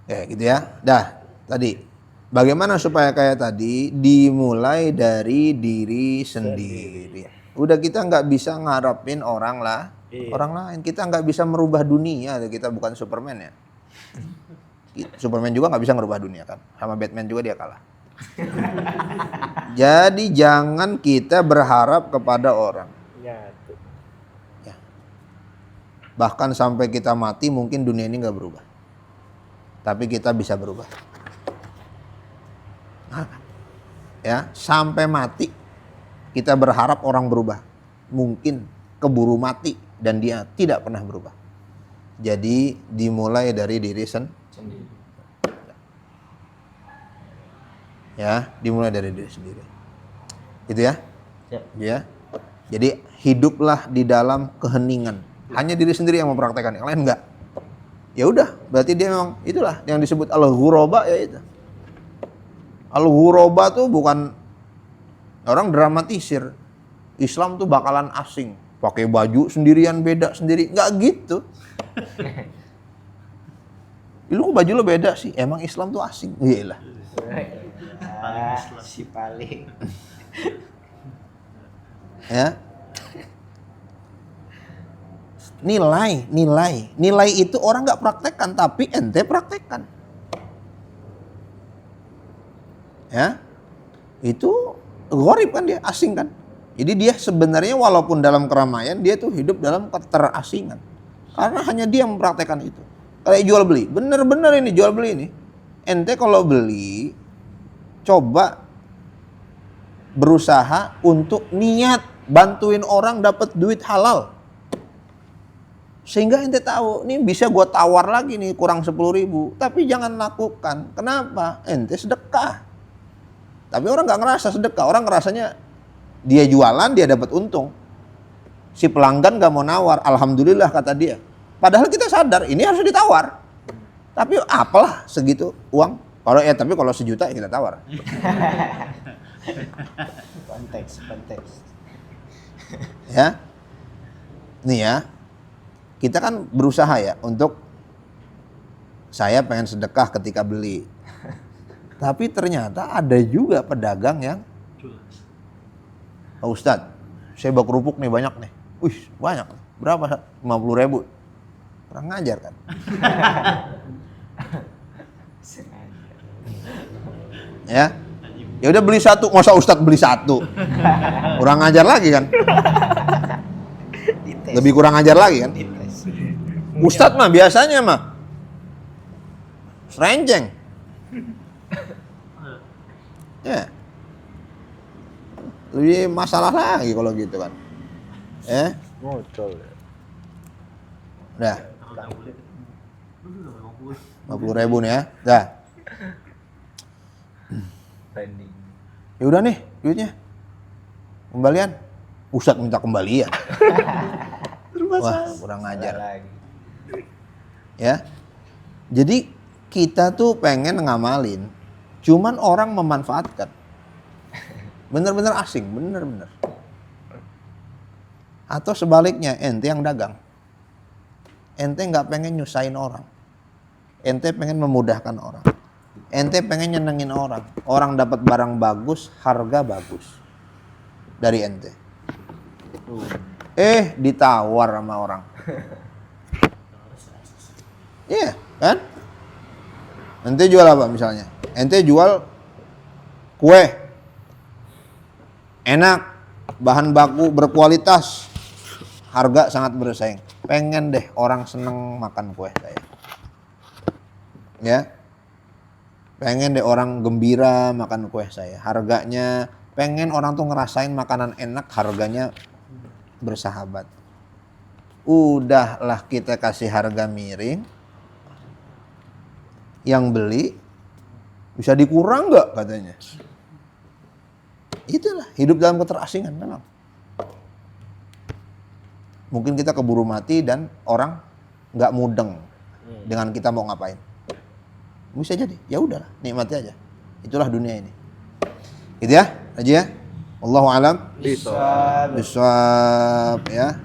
Ya gitu ya. Dah, tadi bagaimana supaya kayak tadi, dimulai dari diri sendiri. Udah kita nggak bisa ngarepin orang lain. Kita nggak bisa merubah dunia. Kita bukan Superman ya. Superman juga nggak bisa ngerubah dunia kan. Sama Batman juga dia kalah. Jadi jangan kita berharap kepada orang. Ya. Bahkan sampai kita mati mungkin dunia ini nggak berubah. Tapi kita bisa berubah. Ya, sampai mati kita berharap orang berubah. Mungkin keburu mati dan dia tidak pernah berubah. Jadi dimulai dari diri sendiri. Ya, dimulai dari diri sendiri. Gitu ya? Ya. Jadi hiduplah di dalam keheningan. Hanya diri sendiri yang mempraktekkan, yang lain enggak. ya udah, berarti dia memang itulah yang disebut al-ghuraba ya itu. Al-ghuraba tuh bukan orang dramatisir. Islam tuh bakalan asing, pakai baju sendirian beda sendiri, nggak gitu. Lu kok baju lo beda sih? Emang Islam tuh asing? Iyalah. Si paling. Ya. Nilai itu orang nggak praktekkan, tapi ente praktekkan. Ya, itu gharib kan, dia asing kan. Jadi dia sebenarnya walaupun dalam keramaian dia tuh hidup dalam keterasingan, karena hanya dia mempraktekkan itu. Kayak jual beli, bener-bener ini jual beli ini. Ente kalau beli, coba berusaha untuk niat bantuin orang dapat duit halal. Sehingga ente tahu, nih bisa gua tawar lagi nih kurang 10.000, tapi jangan lakukan. Kenapa? Ente sedekah. Tapi orang nggak ngerasa sedekah, orang ngerasanya dia jualan dia dapat untung. Si pelanggan nggak mau nawar, alhamdulillah kata dia. Padahal kita sadar ini harus ditawar. Tapi apalah segitu uang? Tapi kalau 1 juta ya kita tawar. Konteks. Ya. Nih ya. Kita kan berusaha ya untuk saya pengen sedekah ketika beli. Tapi ternyata ada juga pedagang yang Pak Ustadz, saya bak kerupuk nih banyak nih. Wih, banyak. Berapa? 50.000. Kurang ngajar kan? Ya. Ya udah beli 1, masa Ustadz beli 1? Kurang ngajar lagi kan? Lebih kurang ngajar lagi kan? Ustadz mah biasanya mah serenceng. Ya. Lebih masalah lagi kalau gitu kan. Ngocol ya. Udah. 50.000 nih ya. Dah. Trending. Ya udah nih duitnya. Kembalian. Ustadz minta kembalian. Wah, kurang ngajar. Lagi. Ya. Jadi kita tuh pengen ngamalin, cuman orang memanfaatkan. Bener-bener asing, bener-bener. Atau sebaliknya, ente yang dagang. Ente nggak pengen nyusahin orang. Ente pengen memudahkan orang. Ente pengen nyenengin orang. Orang dapat barang bagus, harga bagus dari ente. Ditawar sama orang. Iya, kan? Ente jual apa misalnya? Ente jual kue. Enak, bahan baku berkualitas. Harga sangat bersaing. Pengen deh orang seneng makan kue saya. Ya. Pengen deh orang gembira makan kue saya. Harganya, pengen orang tuh ngerasain makanan enak, harganya bersahabat. Udahlah kita kasih harga miring. Yang beli bisa dikurang nggak katanya. Itulah hidup dalam keterasingan memang. Mungkin kita keburu mati dan orang nggak mudeng dengan kita mau ngapain. Bisa jadi, ya udahlah, nikmati aja. Itulah dunia ini. Gitu ya, aja ya. Wallahu alam. Bisawab ya.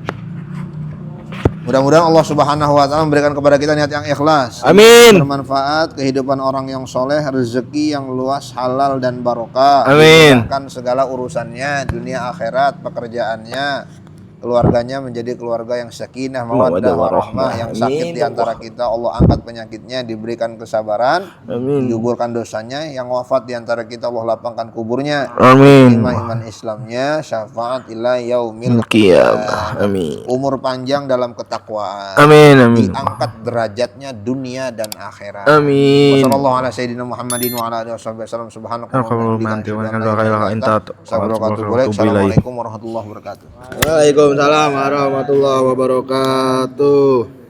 Mudah-mudahan Allah Subhanahu wa taala memberikan kepada kita niat yang ikhlas. Amin. Bermanfaat, kehidupan orang yang soleh, rezeki yang luas, halal dan barokah. Amin. Dimudahkan segala urusannya, dunia akhirat, pekerjaannya, keluarganya menjadi keluarga yang sakinah, mawaddah, warahmah. Yang sakit di antara kita Allah angkat penyakitnya, diberikan kesabaran, digugurkan dosanya. Yang wafat di antara kita Allah lapangkan kuburnya. Amin. Iman syafaat ila yaumil Qiyamah. Amin. Umur panjang dalam ketakwaan. Amin. Amin. Diangkat derajatnya dunia dan akhirat. Amin. Wassallallahu ala sayyidina Muhammadin wa ala alihi wasallam. Assalamualaikum warahmatullahi wabarakatuh. Waalaikumsalam warahmatullahi wabarakatuh.